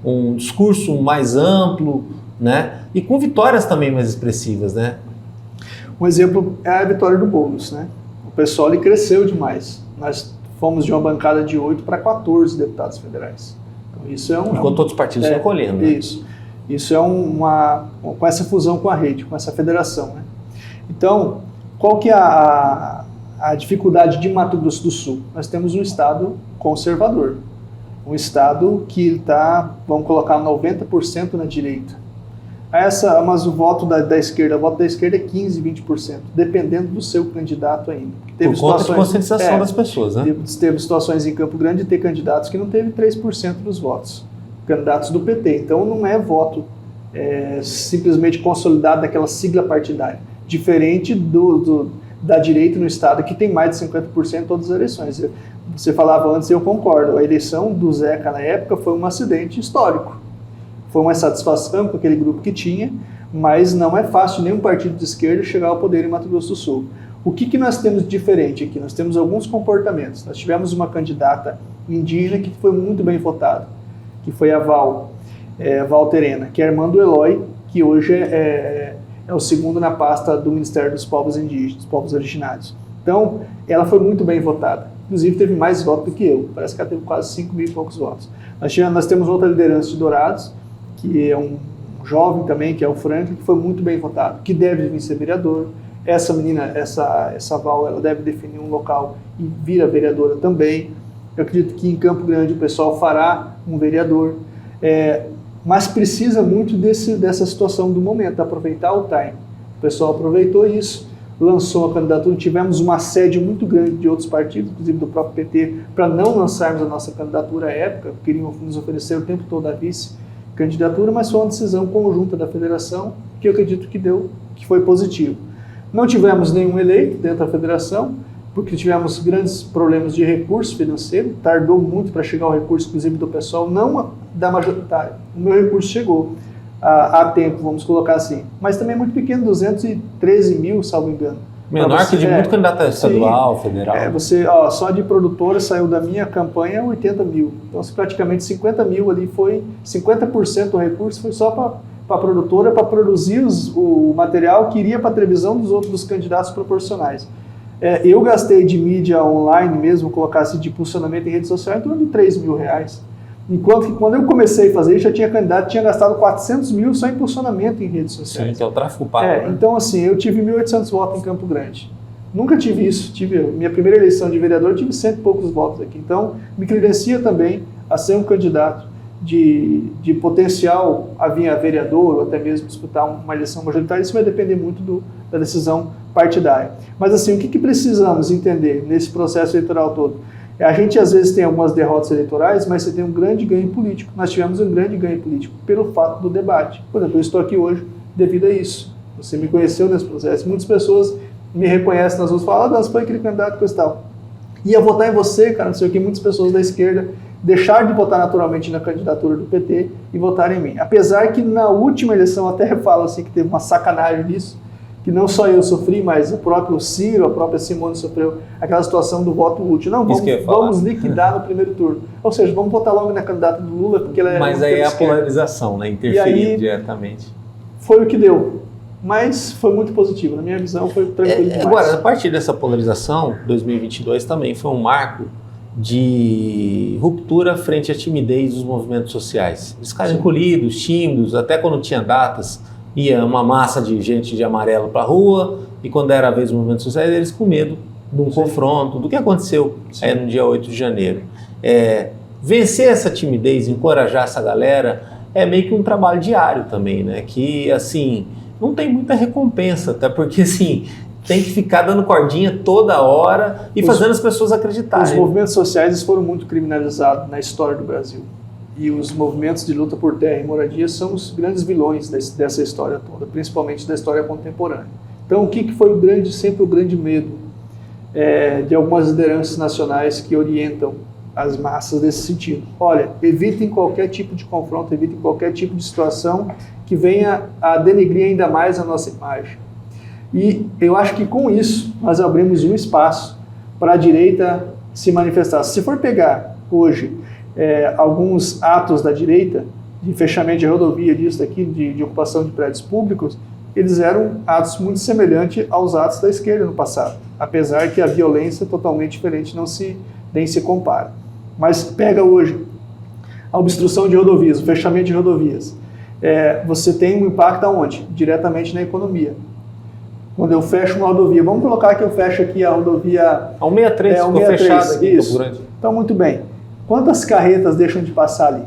Um discurso mais amplo, né? E com vitórias também mais expressivas, né? Um exemplo é a vitória do Boulos, né? O PSOL ele cresceu demais. Nós fomos de uma bancada de 8 para 14 deputados federais. Então, isso enquanto outros partidos estão colhendo. Né? Isso é com essa fusão com a rede, com essa federação, né? Então, qual que é a dificuldade de Mato Grosso do Sul? Nós temos um estado conservador, um estado que está, vamos colocar, 90% na direita. Mas o voto da esquerda, é 15, 20%, dependendo do seu candidato ainda. Por conta de conscientização das pessoas, né? Teve situações em Campo Grande de ter candidatos que não teve 3% dos votos, candidatos do PT. Então não é voto simplesmente consolidado daquela sigla partidária, diferente da direita no estado, que tem mais de 50% em todas as eleições. Você falava antes, eu concordo, a eleição do Zeca na época foi um acidente histórico. Foi uma satisfação com aquele grupo que tinha, mas não é fácil nenhum partido de esquerda chegar ao poder em Mato Grosso do Sul. O que nós temos de diferente aqui? Nós temos alguns comportamentos. Nós tivemos uma candidata indígena que foi muito bem votada, que foi a Val Terena, que é a irmã do Eloy, que hoje é o segundo na pasta do Ministério dos Povos Indígenas, dos Povos Originários. Então, ela foi muito bem votada. Inclusive, teve mais votos do que eu. Parece que ela teve quase 5 mil e poucos votos. Nós temos outra liderança de Dourados, que é um jovem também, que é o Franklin, que foi muito bem votado, que deve vir ser vereador. Essa menina, essa Val, ela deve definir um local e vira vereadora também. Eu acredito que em Campo Grande o pessoal fará um vereador, mas precisa muito dessa situação do momento, aproveitar o time. O pessoal aproveitou isso, lançou a candidatura, tivemos uma assédio muito grande de outros partidos, inclusive do próprio PT, para não lançarmos a nossa candidatura à época, queriam nos oferecer o tempo todo a vice-candidatura, mas foi uma decisão conjunta da federação, que eu acredito que foi positivo. Não tivemos nenhum eleito dentro da federação, porque tivemos grandes problemas de recurso financeiro, tardou muito para chegar o recurso, inclusive do pessoal, não da majoritária. O meu recurso chegou a tempo, vamos colocar assim, mas também é muito pequeno, 213 mil, salvo engano. Menor que de muito candidato estadual, federal. Só de produtora saiu da minha campanha 80 mil, então praticamente 50 mil ali foi, 50% do recurso foi só para a produtora, para produzir o material que iria para a televisão dos candidatos proporcionais. Eu gastei de mídia online mesmo, colocasse de impulsionamento em rede social, em torno de 3 mil reais. Enquanto que quando eu comecei a fazer isso, já tinha candidato que tinha gastado 400 mil só em impulsionamento em redes sociais. Sim, que é o tráfego pago. Né? Então assim, eu tive 1.800 votos em Campo Grande. Nunca tive isso. Minha primeira eleição de vereador, eu tive 100 e poucos votos aqui. Então, me credencia também a ser um candidato de potencial a vir a vereador ou até mesmo disputar uma eleição majoritária. Isso vai depender muito da decisão partidária. Mas assim, o que precisamos entender nesse processo eleitoral todo? A gente às vezes tem algumas derrotas eleitorais, mas você tem um grande ganho político. Nós tivemos um grande ganho político pelo fato do debate. Por exemplo, eu estou aqui hoje devido a isso. Você me conheceu nesse processo. Muitas pessoas me reconhecem nas ruas e falam, foi aquele candidato que eu estava. Ia votar em você, cara, não sei o que. Muitas pessoas da esquerda deixaram de votar naturalmente na candidatura do PT e votaram em mim. Apesar que na última eleição, até falo assim que teve uma sacanagem nisso, que não só eu sofri, mas o próprio Ciro, a própria Simone sofreu aquela situação do voto útil. Não, vamos liquidar no primeiro turno. Ou seja, vamos votar logo na candidata do Lula, porque ela é... Mas aí é a polarização, né? Interferir diretamente. Foi o que deu. Mas foi muito positivo. Na minha visão, foi tranquilo demais. Agora, a partir dessa polarização, 2022 também foi um marco de ruptura frente à timidez dos movimentos sociais. Eles ficaram encolhidos, tímidos, até quando tinha datas, ia uma massa de gente de amarelo para a rua, e quando era a vez dos movimentos sociais, eles com medo de um confronto, do que aconteceu no dia 8 de janeiro. Vencer essa timidez, encorajar essa galera, é meio que um trabalho diário também, né? Que, assim, não tem muita recompensa, até porque, assim, tem que ficar dando cordinha toda hora e fazendo as pessoas acreditarem. Os movimentos sociais foram muito criminalizados na história do Brasil. E os movimentos de luta por terra e moradia são os grandes vilões dessa história toda, principalmente da história contemporânea. Então, o que foi sempre o grande medo de algumas lideranças nacionais que orientam as massas nesse sentido? Olha, evitem qualquer tipo de confronto, evitem qualquer tipo de situação que venha a denegrir ainda mais a nossa imagem. E eu acho que com isso nós abrimos um espaço para a direita se manifestar. Se for pegar hoje alguns atos da direita, de fechamento de rodovia, disso daqui, de ocupação de prédios públicos, eles eram atos muito semelhantes aos atos da esquerda no passado, apesar que a violência é totalmente diferente, nem se compara. Mas pega hoje a obstrução de rodovias, o fechamento de rodovias, você tem um impacto aonde? Diretamente na economia. Quando eu fecho uma rodovia, vamos colocar que eu fecho aqui a rodovia... A 163, ficou fechada aqui em Campo Grande. Então, muito bem. Quantas carretas deixam de passar ali?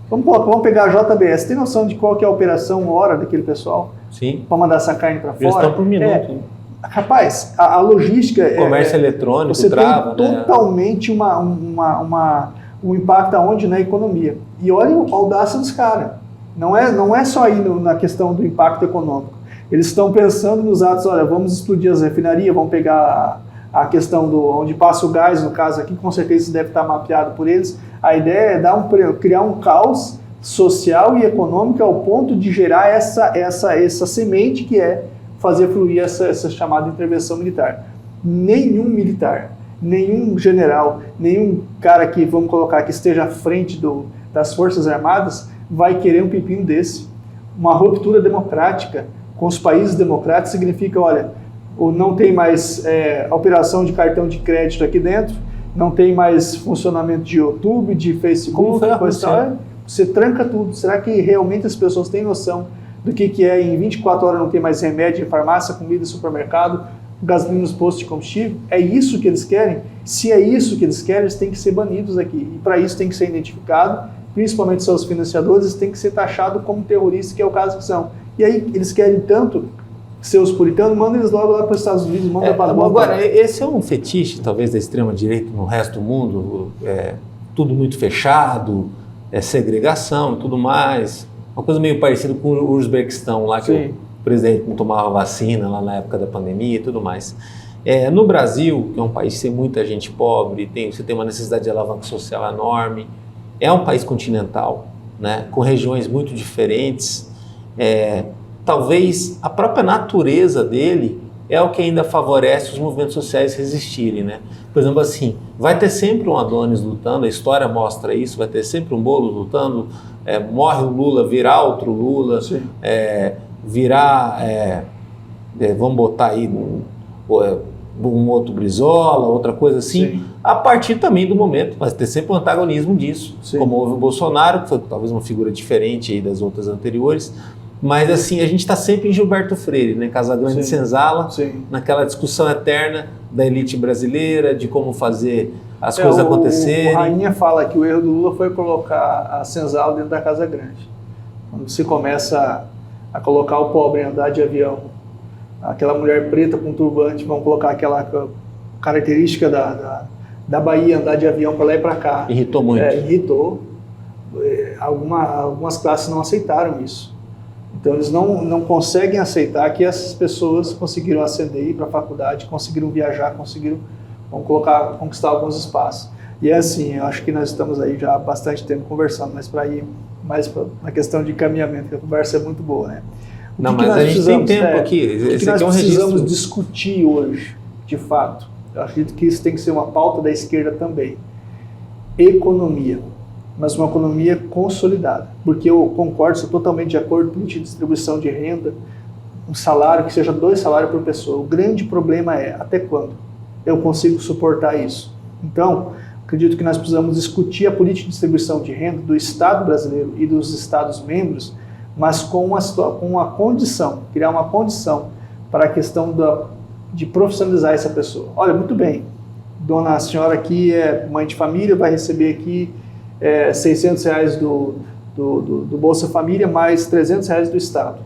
Vamos pegar a JBS. Tem noção de qual que é a operação hora daquele pessoal? Sim. Para mandar essa carne para fora? Gestão por minuto. Rapaz, a logística... Comércio eletrônico, você trava, tem totalmente um impacto aonde? Na economia. E olha a audácia dos caras. Não é só aí na questão do impacto econômico. Eles estão pensando nos atos, olha, vamos explodir as refinarias, vamos pegar a questão onde passa o gás, no caso aqui, com certeza isso deve estar mapeado por eles. A ideia é criar um caos social e econômico ao ponto de gerar essa semente que é fazer fluir essa chamada intervenção militar. Nenhum militar, nenhum general, nenhum cara que, vamos colocar, que esteja à frente das Forças Armadas vai querer um pepino desse. Uma ruptura democrática com os países democráticos significa, olha, não tem mais operação de cartão de crédito aqui dentro, não tem mais funcionamento de YouTube, de Facebook, você tranca tudo. Será que realmente as pessoas têm noção do que é em 24 horas não ter mais remédio em farmácia, comida, supermercado, gasolina nos postos de combustível? É isso que eles querem? Se é isso que eles querem, eles têm que ser banidos aqui. E para isso tem que ser identificado, principalmente seus financiadores, eles têm que ser taxados como terroristas, que é o caso que são. E aí eles querem tanto ser os puritanos, manda eles logo lá para os Estados Unidos, manda para a Agora, esse é um fetiche, talvez, da extrema-direita no resto do mundo, tudo muito fechado, segregação e tudo mais. Uma coisa meio parecida com o Uzbequistão, lá que o presidente não tomava vacina lá na época da pandemia e tudo mais. No Brasil, que é um país sem muita gente pobre, você tem uma necessidade de alavanca social enorme, é um país continental, né, com regiões muito diferentes. Talvez a própria natureza dele é o que ainda favorece os movimentos sociais resistirem, né? Por exemplo, assim, vai ter sempre um Adonis lutando, a história mostra isso, vai ter sempre um Boulos lutando, morre o Lula, virá outro Lula, vamos botar aí um outro Brizola, outra coisa assim, a partir também do momento, vai ter sempre um antagonismo disso, como houve o Bolsonaro, que foi talvez uma figura diferente aí das outras anteriores. Mas assim, a gente está sempre em Gilberto Freire, né? Casagrande e Senzala, naquela discussão eterna da elite brasileira, de como fazer as coisas acontecerem. O Rainha fala que o erro do Lula foi colocar a Senzala dentro da Casa Grande. Quando se começa a colocar o pobre em andar de avião, aquela mulher preta com turbante, vamos colocar aquela característica da Bahia, andar de avião para lá e para cá. Irritou muito. Irritou. Algumas classes não aceitaram isso. Então eles não conseguem aceitar que essas pessoas conseguiram ascender, ir para a faculdade, conseguiram viajar, conseguiram conquistar alguns espaços. E é assim, eu acho que nós estamos aí já há bastante tempo conversando, mas para ir mais na questão de encaminhamento, que a conversa é muito boa, né? Mas a gente tem tempo aqui. O que nós precisamos discutir hoje, de fato, eu acredito que isso tem que ser uma pauta da esquerda também. Economia. Mas uma economia consolidada, porque eu concordo, sou totalmente de acordo com a distribuição de renda, um salário que seja 2 salários por pessoa. O grande problema é até quando eu consigo suportar isso. Então, acredito que nós precisamos discutir a política de distribuição de renda do Estado brasileiro e dos Estados membros, mas com uma condição, criar uma condição para a questão de profissionalizar essa pessoa. Olha, muito bem, dona senhora aqui é mãe de família, vai receber aqui R$600 do Bolsa Família mais R$300 do Estado.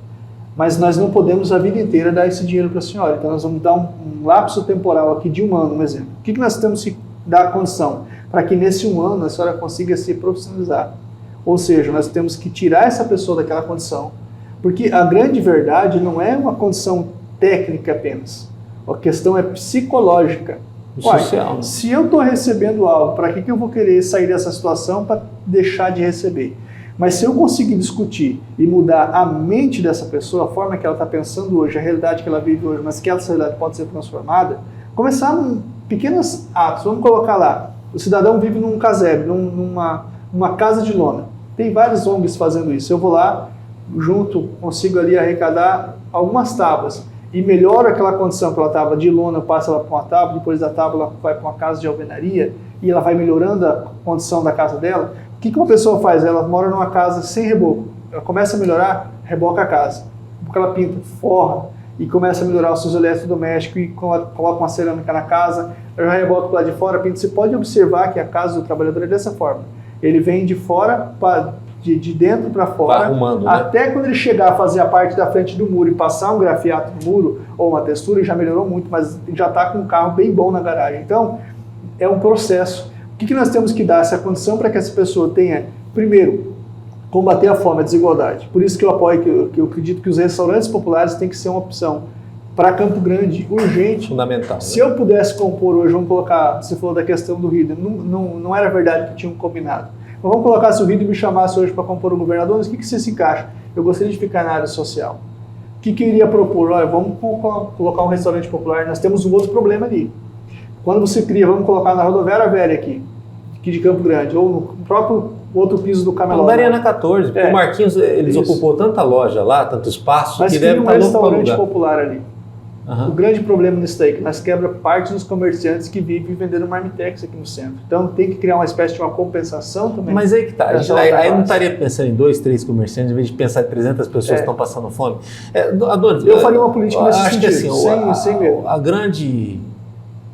Mas nós não podemos a vida inteira dar esse dinheiro para a senhora. Então nós vamos dar um lapso temporal aqui de 1 ano, um exemplo. O que nós temos que dar a condição? Para que nesse 1 ano a senhora consiga se profissionalizar. Ou seja, nós temos que tirar essa pessoa daquela condição. Porque a grande verdade não é uma condição técnica apenas. A questão é psicológica. Social. Se eu estou recebendo algo, para que eu vou querer sair dessa situação para deixar de receber? Mas se eu conseguir discutir e mudar a mente dessa pessoa, a forma que ela está pensando hoje, a realidade que ela vive hoje, mas que essa realidade pode ser transformada, começar em pequenos atos. Vamos colocar lá, o cidadão vive num casebre, numa casa de lona. Tem vários ONGs fazendo isso. Eu vou lá, junto, consigo ali arrecadar algumas tábuas. E melhora aquela condição que ela estava de lona, passa ela para uma tábua, depois da tábua ela vai para uma casa de alvenaria e ela vai melhorando a condição da casa dela. O que uma pessoa faz? Ela mora numa casa sem reboco, ela começa a melhorar, reboca a casa. Porque ela pinta, forra e começa a melhorar os seus eletrodomésticos e coloca uma cerâmica na casa, ela já reboca para lá de fora, pinta. Você pode observar que a casa do trabalhador é dessa forma. Ele vem de fora de dentro para fora, arrumando, né? Até quando ele chegar a fazer a parte da frente do muro e passar um grafiato no muro ou uma textura, ele já melhorou muito, mas já está com um carro bem bom na garagem. Então, é um processo. O que nós temos que dar essa condição para que essa pessoa tenha, primeiro, combater a fome, a desigualdade. Por isso que eu apoio, que eu acredito que os restaurantes populares têm que ser uma opção para Campo Grande, urgente. Fundamental. Se eu pudesse compor hoje, vamos colocar, você falou da questão do Rio, não era verdade que tinham combinado. Mas vamos colocar se o Rio me chamasse hoje para compor o governador, mas o que você se encaixa? Eu gostaria de ficar na área social. O que eu iria propor? Olha, vamos colocar um restaurante popular, nós temos um outro problema ali. Quando você cria, vamos colocar na rodoviária velha aqui de Campo Grande, ou no próprio outro piso do Camelot. Na Arena 14, porque o Marquinhos, eles ocupou tanta loja lá, tanto espaço, mas que deve estar um restaurante popular ali. O grande problema nisso daí é que nós quebra parte dos comerciantes que vivem vendendo marmitex aqui no centro. Então tem que criar uma espécie de uma compensação também. Mas aí que tá, aí não estaria pensando em 2, 3 comerciantes, em vez de pensar em 300 pessoas que estão passando fome. Adonis, eu faria uma política nesse sentido, assim, a grande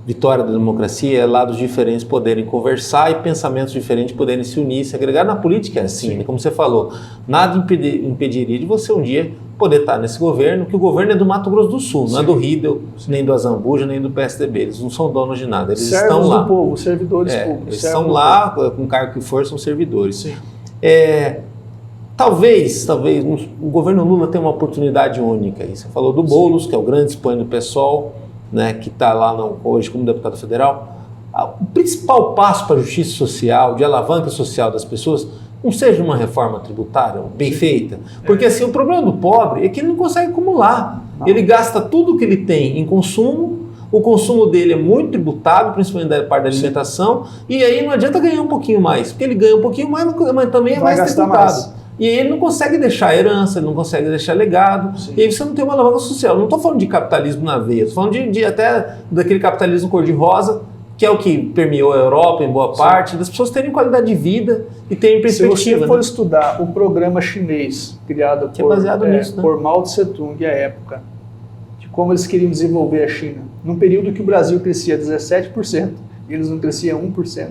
vitória da democracia é lados diferentes poderem conversar e pensamentos diferentes poderem se unir, se agregar. Na política é assim, né? Como você falou, nada impediria de você um dia poder estar nesse governo, que o governo é do Mato Grosso do Sul, não é do Riedel, nem do Azambuja, nem do PSDB, eles não são donos de nada, eles estão lá. Do povo, servidores públicos. Eles estão lá, com cargo que for, são servidores. Sim. Talvez o governo Lula tenha uma oportunidade única aí. Você falou do Boulos, que é o grande expoente do PSOL, né, que está lá hoje como deputado federal. O principal passo para a justiça social, de alavanca social das pessoas, não seja uma reforma tributária bem feita. Porque assim, o problema do pobre é que ele não consegue acumular. Não. Ele gasta tudo que ele tem em consumo, o consumo dele é muito tributado, principalmente da parte da alimentação, e aí não adianta ganhar um pouquinho mais, porque ele ganha um pouquinho mais, mas também é mais tributado. E aí ele não consegue deixar herança, ele não consegue deixar legado, e aí você não tem uma alavanca social. Não estou falando de capitalismo na veia, estou falando até daquele capitalismo cor-de-rosa, que é o que permeou a Europa em boa parte, das pessoas terem qualidade de vida e terem perspectiva. Se você for estudar o programa chinês criado por Mao Tse-tung à época, de como eles queriam desenvolver a China, num período que o Brasil crescia 17%, e eles não cresciam 1%.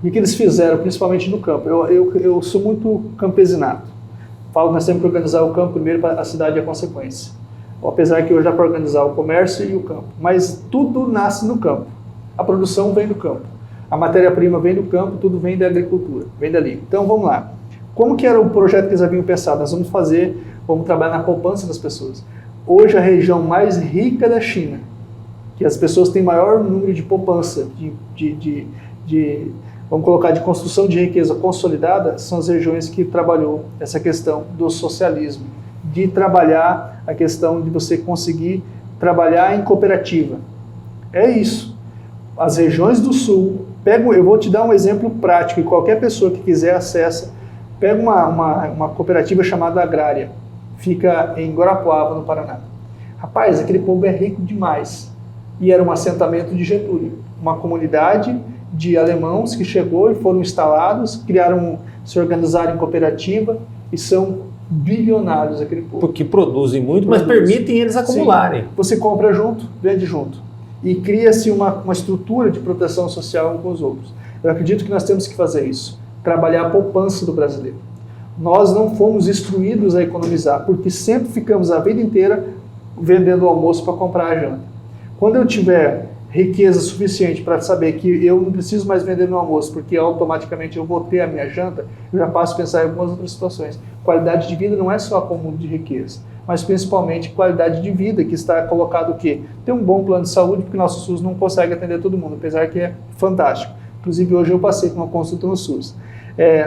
O que eles fizeram, principalmente no campo? Eu sou muito campesinato. Falo que nós temos que organizar o campo primeiro para a cidade é a consequência. Apesar que hoje dá para organizar o comércio e o campo. Mas tudo nasce no campo. A produção vem do campo. A matéria-prima vem do campo, tudo vem da agricultura, vem dali. Então vamos lá. Como que era o projeto que eles haviam pensado? Nós vamos trabalhar na poupança das pessoas. Hoje a região mais rica da China, que as pessoas têm maior número de poupança, vamos colocar de construção de riqueza consolidada, são as regiões que trabalhou essa questão do socialismo, de trabalhar a questão de você conseguir trabalhar em cooperativa. É isso. As regiões do sul, eu vou te dar um exemplo prático, e qualquer pessoa que quiser acessa, pega uma cooperativa chamada Agrária, fica em Guarapuava, no Paraná. Rapaz, aquele povo é rico demais. E era um assentamento de Getúlio, uma comunidade de alemãos que chegou e foram instalados, se organizaram em cooperativa e são bilionários aquele povo. Porque produzem muito, mas permitem eles acumularem. Sim. Você compra junto, vende junto. E cria-se uma estrutura de proteção social uns com os outros. Eu acredito que nós temos que fazer isso, trabalhar a poupança do brasileiro. Nós não fomos instruídos a economizar, porque sempre ficamos a vida inteira vendendo o almoço para comprar a janta. Quando eu tiver riqueza suficiente para saber que eu não preciso mais vender no almoço, porque automaticamente eu vou ter a minha janta, eu já passo a pensar em algumas outras situações. Qualidade de vida não é só acúmulo de riqueza, mas principalmente qualidade de vida, que está colocado o quê? Ter um bom plano de saúde, porque nosso SUS não consegue atender todo mundo, apesar que é fantástico. Inclusive hoje eu passei com uma consulta no SUS.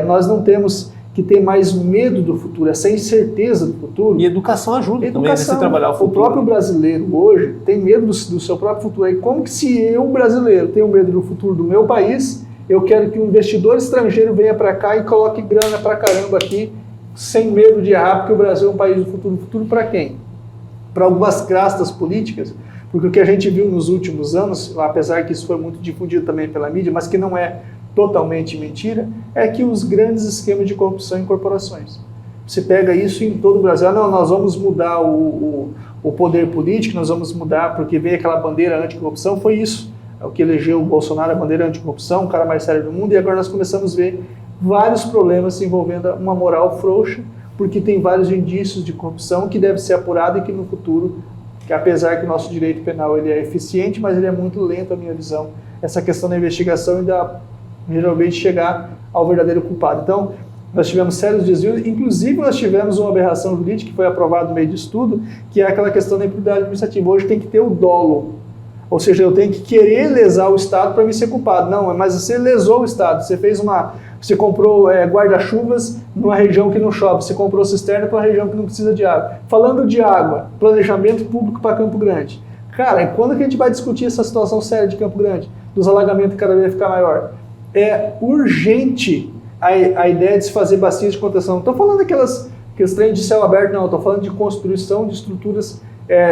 Nós não temos que ter mais medo do futuro, essa incerteza do futuro. E educação ajuda também a se trabalhar o futuro. O próprio brasileiro hoje tem medo do seu próprio futuro. Aí como que se eu, brasileiro, tenho medo do futuro do meu país, eu quero que um investidor estrangeiro venha para cá e coloque grana para caramba aqui, sem medo de errar, porque o Brasil é um país do futuro. Futuro para quem? Para algumas castas políticas, porque o que a gente viu nos últimos anos, apesar que isso foi muito difundido também pela mídia, mas que não é totalmente mentira, é que os grandes esquemas de corrupção em corporações. Você pega isso em todo o Brasil, não, nós vamos mudar o poder político, nós vamos mudar porque veio aquela bandeira anticorrupção, foi isso, é o que elegeu o Bolsonaro, a bandeira anticorrupção, o cara mais sério do mundo, e agora nós começamos a ver vários problemas envolvendo uma moral frouxa, porque tem vários indícios de corrupção que deve ser apurado e que no futuro, que apesar que o nosso direito penal ele é eficiente, mas ele é muito lento, a minha visão, essa questão da investigação e geralmente chegar ao verdadeiro culpado. Então, nós tivemos sérios desvios, inclusive nós tivemos uma aberração jurídica que foi aprovada no meio de estudo, que é aquela questão da impunidade administrativa. Hoje tem que ter o dolo, ou seja, eu tenho que querer lesar o Estado para me ser culpado. Não, mas você lesou o Estado, você comprou guarda-chuvas numa região que não chove, você comprou cisterna para uma região que não precisa de água. Falando de água, planejamento público para Campo Grande. Cara, quando que a gente vai discutir essa situação séria de Campo Grande? Dos alagamentos que cada vez ficar maior? É urgente a ideia de se fazer bacias de contenção. Não estou falando daqueles trens de céu aberto, não. Estou falando de construção de estruturas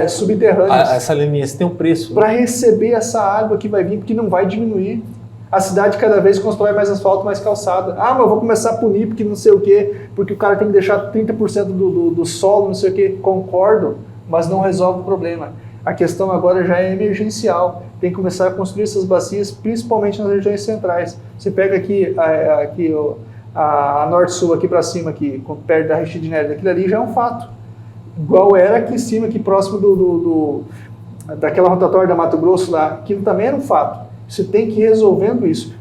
subterrâneas. Essa leniência tem um preço. Para receber essa água que vai vir, porque não vai diminuir. A cidade cada vez constrói mais asfalto, mais calçada. Ah, mas eu vou começar a punir porque não sei o quê, porque o cara tem que deixar 30% do solo, não sei o quê. Concordo, mas não resolve o problema. A questão agora já é emergencial. Tem que começar a construir essas bacias, principalmente nas regiões centrais. Você pega aqui a norte-sul, aqui para cima, aqui, perto da Rechid Nery, aquilo ali já é um fato. Igual era aqui em cima, aqui próximo daquela rotatória da Mato Grosso lá, aquilo também era um fato. Você tem que ir resolvendo isso.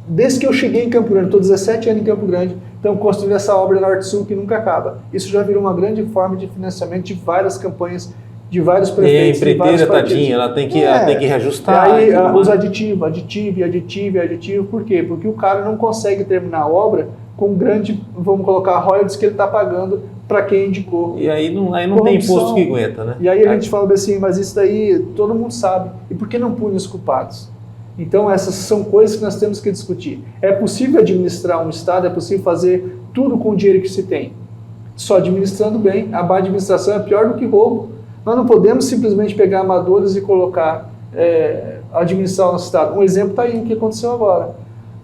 Desde que eu cheguei em Campo Grande, estou 17 anos em Campo Grande, então construindo essa obra norte-sul que nunca acaba. Isso já virou uma grande forma de financiamento de várias campanhas, de vários prefeitos. E a empreiteira, tadinha, ela tem que reajustar. E aí os aditivo, por quê? Porque o cara não consegue terminar a obra com grande, vamos colocar, royalties que ele está pagando para quem indicou. E aí não tem imposto que aguenta, né? E aí a gente fala assim, mas isso daí todo mundo sabe. E por que não pune os culpados? Então essas são coisas que nós temos que discutir. É possível administrar um Estado, é possível fazer tudo com o dinheiro que se tem. Só administrando bem. A má administração é pior do que roubo. Nós não podemos simplesmente pegar amadores e colocar, administrar o nosso Estado. Um exemplo está aí, o que aconteceu agora.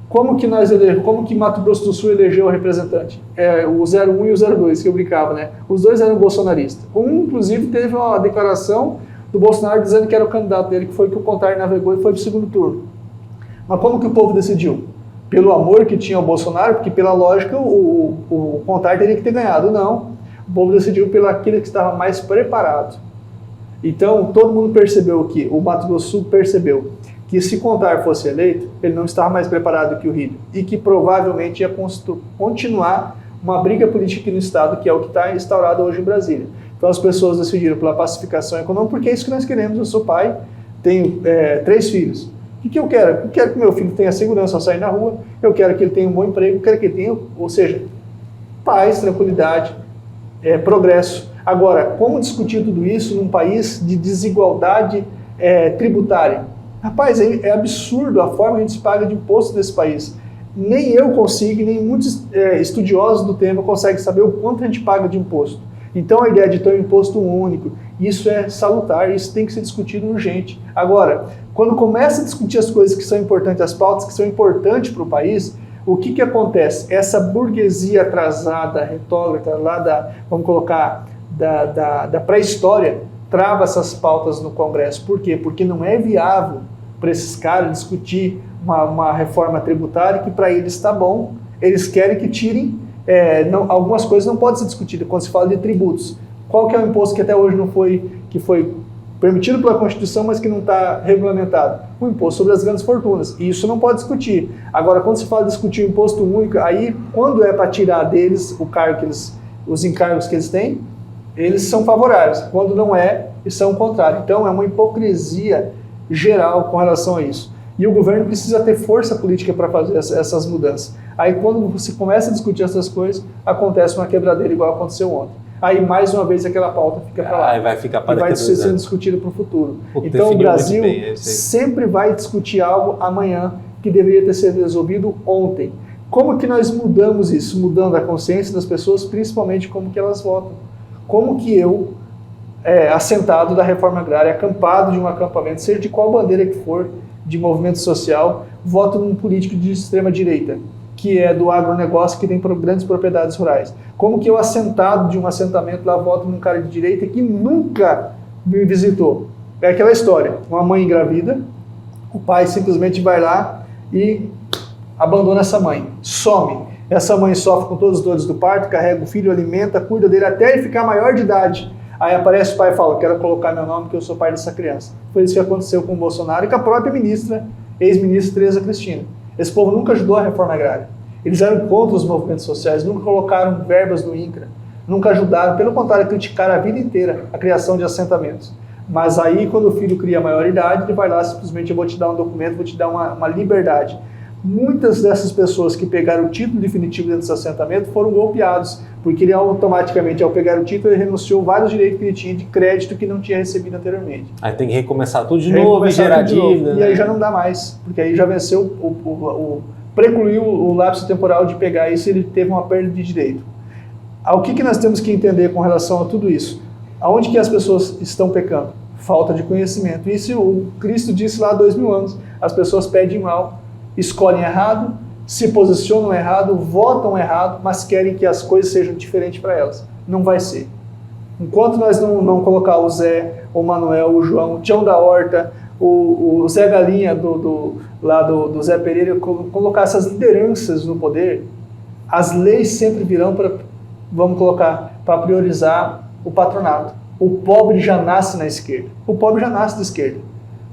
Como que Mato Grosso do Sul elegeu o representante? O 01 e o 02, que eu brincava, né? Os dois eram bolsonaristas. Um, inclusive, teve uma declaração do Bolsonaro dizendo que era o candidato dele, que foi que o Contar navegou e foi para o segundo turno. Mas como que o povo decidiu? Pelo amor que tinha o Bolsonaro, porque pela lógica o Contar teria que ter ganhado. Não. O povo decidiu pelo aquele que estava mais preparado. Então, todo mundo percebeu que, o Mato Grosso do Sul percebeu que se Contar fosse eleito, ele não estava mais preparado que o Rio e que provavelmente ia continuar uma briga política aqui no Estado, que é o que está instaurado hoje em Brasília. Então as pessoas decidiram pela pacificação econômica, porque é isso que nós queremos. Eu sou pai, tenho 3 filhos. O que eu quero? Eu quero que meu filho tenha segurança ao sair na rua, eu quero que ele tenha um bom emprego, eu quero que ele tenha, ou seja, paz, tranquilidade, progresso. Agora, como discutir tudo isso num país de desigualdade tributária? Rapaz, é absurdo a forma que a gente se paga de imposto nesse país. Nem eu consigo, nem muitos estudiosos do tema conseguem saber o quanto a gente paga de imposto. Então a ideia de ter um imposto único, isso é salutar, isso tem que ser discutido urgente. Agora, quando começa a discutir as coisas que são importantes, as pautas que são importantes para o país, o que acontece? Essa burguesia atrasada, retrógrada, lá vamos colocar, da pré-história, trava essas pautas no Congresso. Por quê? Porque não é viável para esses caras discutir uma reforma tributária que para eles está bom. Eles querem que tirem, algumas coisas não podem ser discutidas quando se fala de tributos. Qual que é o imposto que até hoje que foi permitido pela Constituição, mas que não está regulamentado? O imposto sobre as grandes fortunas. E isso não pode discutir. Agora, quando se fala de discutir o imposto único, aí quando é para tirar deles os encargos que eles têm, eles são favoráveis. Quando não é, eles são o contrário. Então é uma hipocrisia geral com relação a isso. E o governo precisa ter força política para fazer essas mudanças. Aí quando você começa a discutir essas coisas, acontece uma quebradeira igual aconteceu ontem. Aí mais uma vez aquela pauta fica para lá. Aí vai ficar para e vai ser sendo discutida para o futuro. Então o Brasil sempre vai discutir algo amanhã que deveria ter sido resolvido ontem. Como que nós mudamos isso? Mudando a consciência das pessoas, principalmente como que elas votam. Como que eu, assentado da reforma agrária, acampado de um acampamento, seja de qual bandeira que for, de movimento social, voto num político de extrema direita, que é do agronegócio, que tem grandes propriedades rurais. Como que eu, assentado de um assentamento lá, voto num cara de direita que nunca me visitou? É aquela história, uma mãe engravida, o pai simplesmente vai lá e abandona essa mãe, some. Essa mãe sofre com todas as dores do parto, carrega o filho, alimenta, cuida dele até ele ficar maior de idade. Aí aparece o pai e fala, quero colocar meu nome porque eu sou pai dessa criança. Foi isso que aconteceu com o Bolsonaro e com a própria ministra, ex-ministra Tereza Cristina. Esse povo nunca ajudou a reforma agrária. Eles eram contra os movimentos sociais, nunca colocaram verbas no INCRA, nunca ajudaram, pelo contrário, criticaram a vida inteira a criação de assentamentos. Mas aí, quando o filho cria a maioridade, ele vai lá, simplesmente, eu vou te dar um documento, vou te dar uma liberdade. Muitas dessas pessoas que pegaram o título definitivo dentro desse assentamento foram golpeados, porque ele automaticamente, ao pegar o título, ele renunciou vários direitos que ele tinha de crédito que não tinha recebido anteriormente. Aí tem que recomeçar tudo de novo e gerar dívida. E aí já não dá mais, porque aí já venceu, precluiu o lapso temporal de pegar isso e ele teve uma perda de direito. O que nós temos que entender com relação a tudo isso? Aonde que as pessoas estão pecando? Falta de conhecimento. Isso o Cristo disse lá há 2000 anos. As pessoas pedem mal, escolhem errado, se posicionam errado, votam errado, mas querem que as coisas sejam diferentes para elas. Não vai ser. Enquanto nós não colocar o Zé, o Manuel, o João, o Tião da Horta, o Zé Galinha do Zé Pereira, colocar essas lideranças no poder, as leis sempre virão para priorizar o patronato. O pobre já nasce na esquerda. O pobre já nasce da esquerda.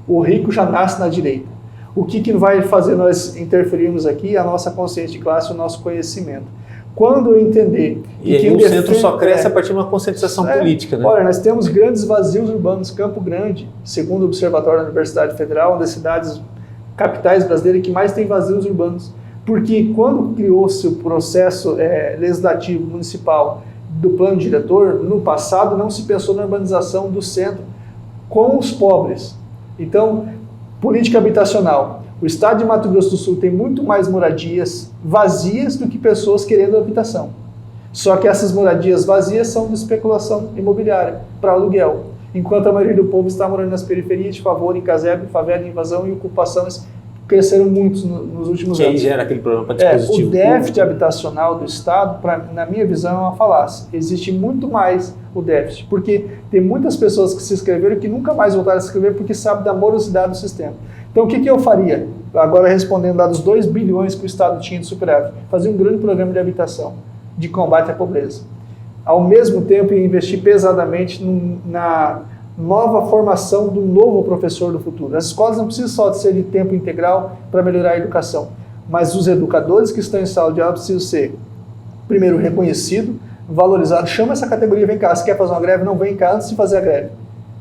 O rico já nasce na direita. O que vai fazer nós interferirmos aqui? A nossa consciência de classe, o nosso conhecimento. Quando eu entender... E aí o centro só cresce a partir de uma conscientização política, né? Olha, nós temos grandes vazios urbanos. Campo Grande, segundo o Observatório da Universidade Federal, uma das cidades capitais brasileiras que mais tem vazios urbanos. Porque quando criou-se o processo legislativo municipal do plano diretor, no passado não se pensou na urbanização do centro com os pobres. Então, política habitacional. O estado de Mato Grosso do Sul tem muito mais moradias vazias do que pessoas querendo habitação. Só que essas moradias vazias são de especulação imobiliária, para aluguel. Enquanto a maioria do povo está morando nas periferias, de favor, em casebre, favela, invasão e ocupações cresceram muito nos últimos anos. Que aí gera aquele problema para dispositivo. O déficit habitacional do Estado, na minha visão, é uma falácia. Existe muito mais o déficit, porque tem muitas pessoas que se inscreveram que nunca mais voltaram a se inscrever porque sabem da morosidade do sistema. Então, o que eu faria? Agora, respondendo lá dos 2 bilhões que o Estado tinha de superávit, fazer um grande programa de habitação, de combate à pobreza. Ao mesmo tempo, investir pesadamente na nova formação do novo professor do futuro. As escolas não precisam só de ser de tempo integral para melhorar a educação, mas os educadores que estão em sala de aula precisam ser, primeiro, reconhecidos, valorizados. Chama essa categoria, vem cá, se quer fazer uma greve, não vem cá antes de fazer a greve.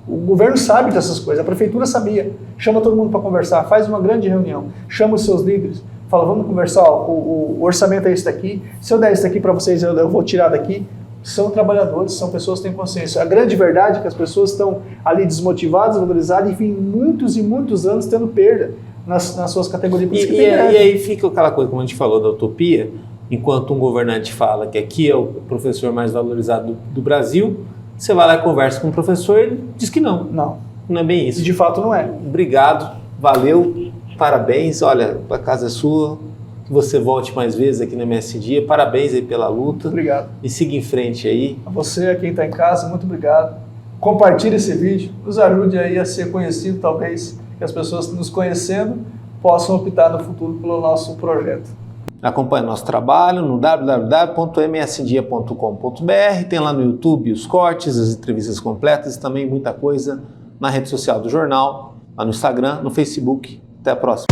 O governo sabe dessas coisas, a prefeitura sabia. Chama todo mundo para conversar, faz uma grande reunião, chama os seus líderes, fala, vamos conversar, o orçamento é esse daqui, se eu der esse daqui para vocês, eu vou tirar daqui. São trabalhadores, são pessoas que têm consciência. A grande verdade é que as pessoas estão ali desmotivadas, valorizadas, e enfim, muitos e muitos anos tendo perda nas suas categorias. E aí fica aquela coisa, como a gente falou, da utopia, enquanto um governante fala que aqui é o professor mais valorizado do Brasil, você vai lá e conversa com o professor e ele diz que não. Não é bem isso. De fato não é. Obrigado, valeu, parabéns, olha, a casa é sua. Que você volte mais vezes aqui no MS Dia. Parabéns aí pela luta. Obrigado. E siga em frente aí. A você, a quem está em casa, muito obrigado. Compartilhe esse vídeo, nos ajude aí a ser conhecido, talvez, que as pessoas nos conhecendo possam optar no futuro pelo nosso projeto. Acompanhe nosso trabalho no www.msdia.com.br. Tem lá no YouTube os cortes, as entrevistas completas e também muita coisa na rede social do jornal, lá no Instagram, no Facebook. Até a próxima.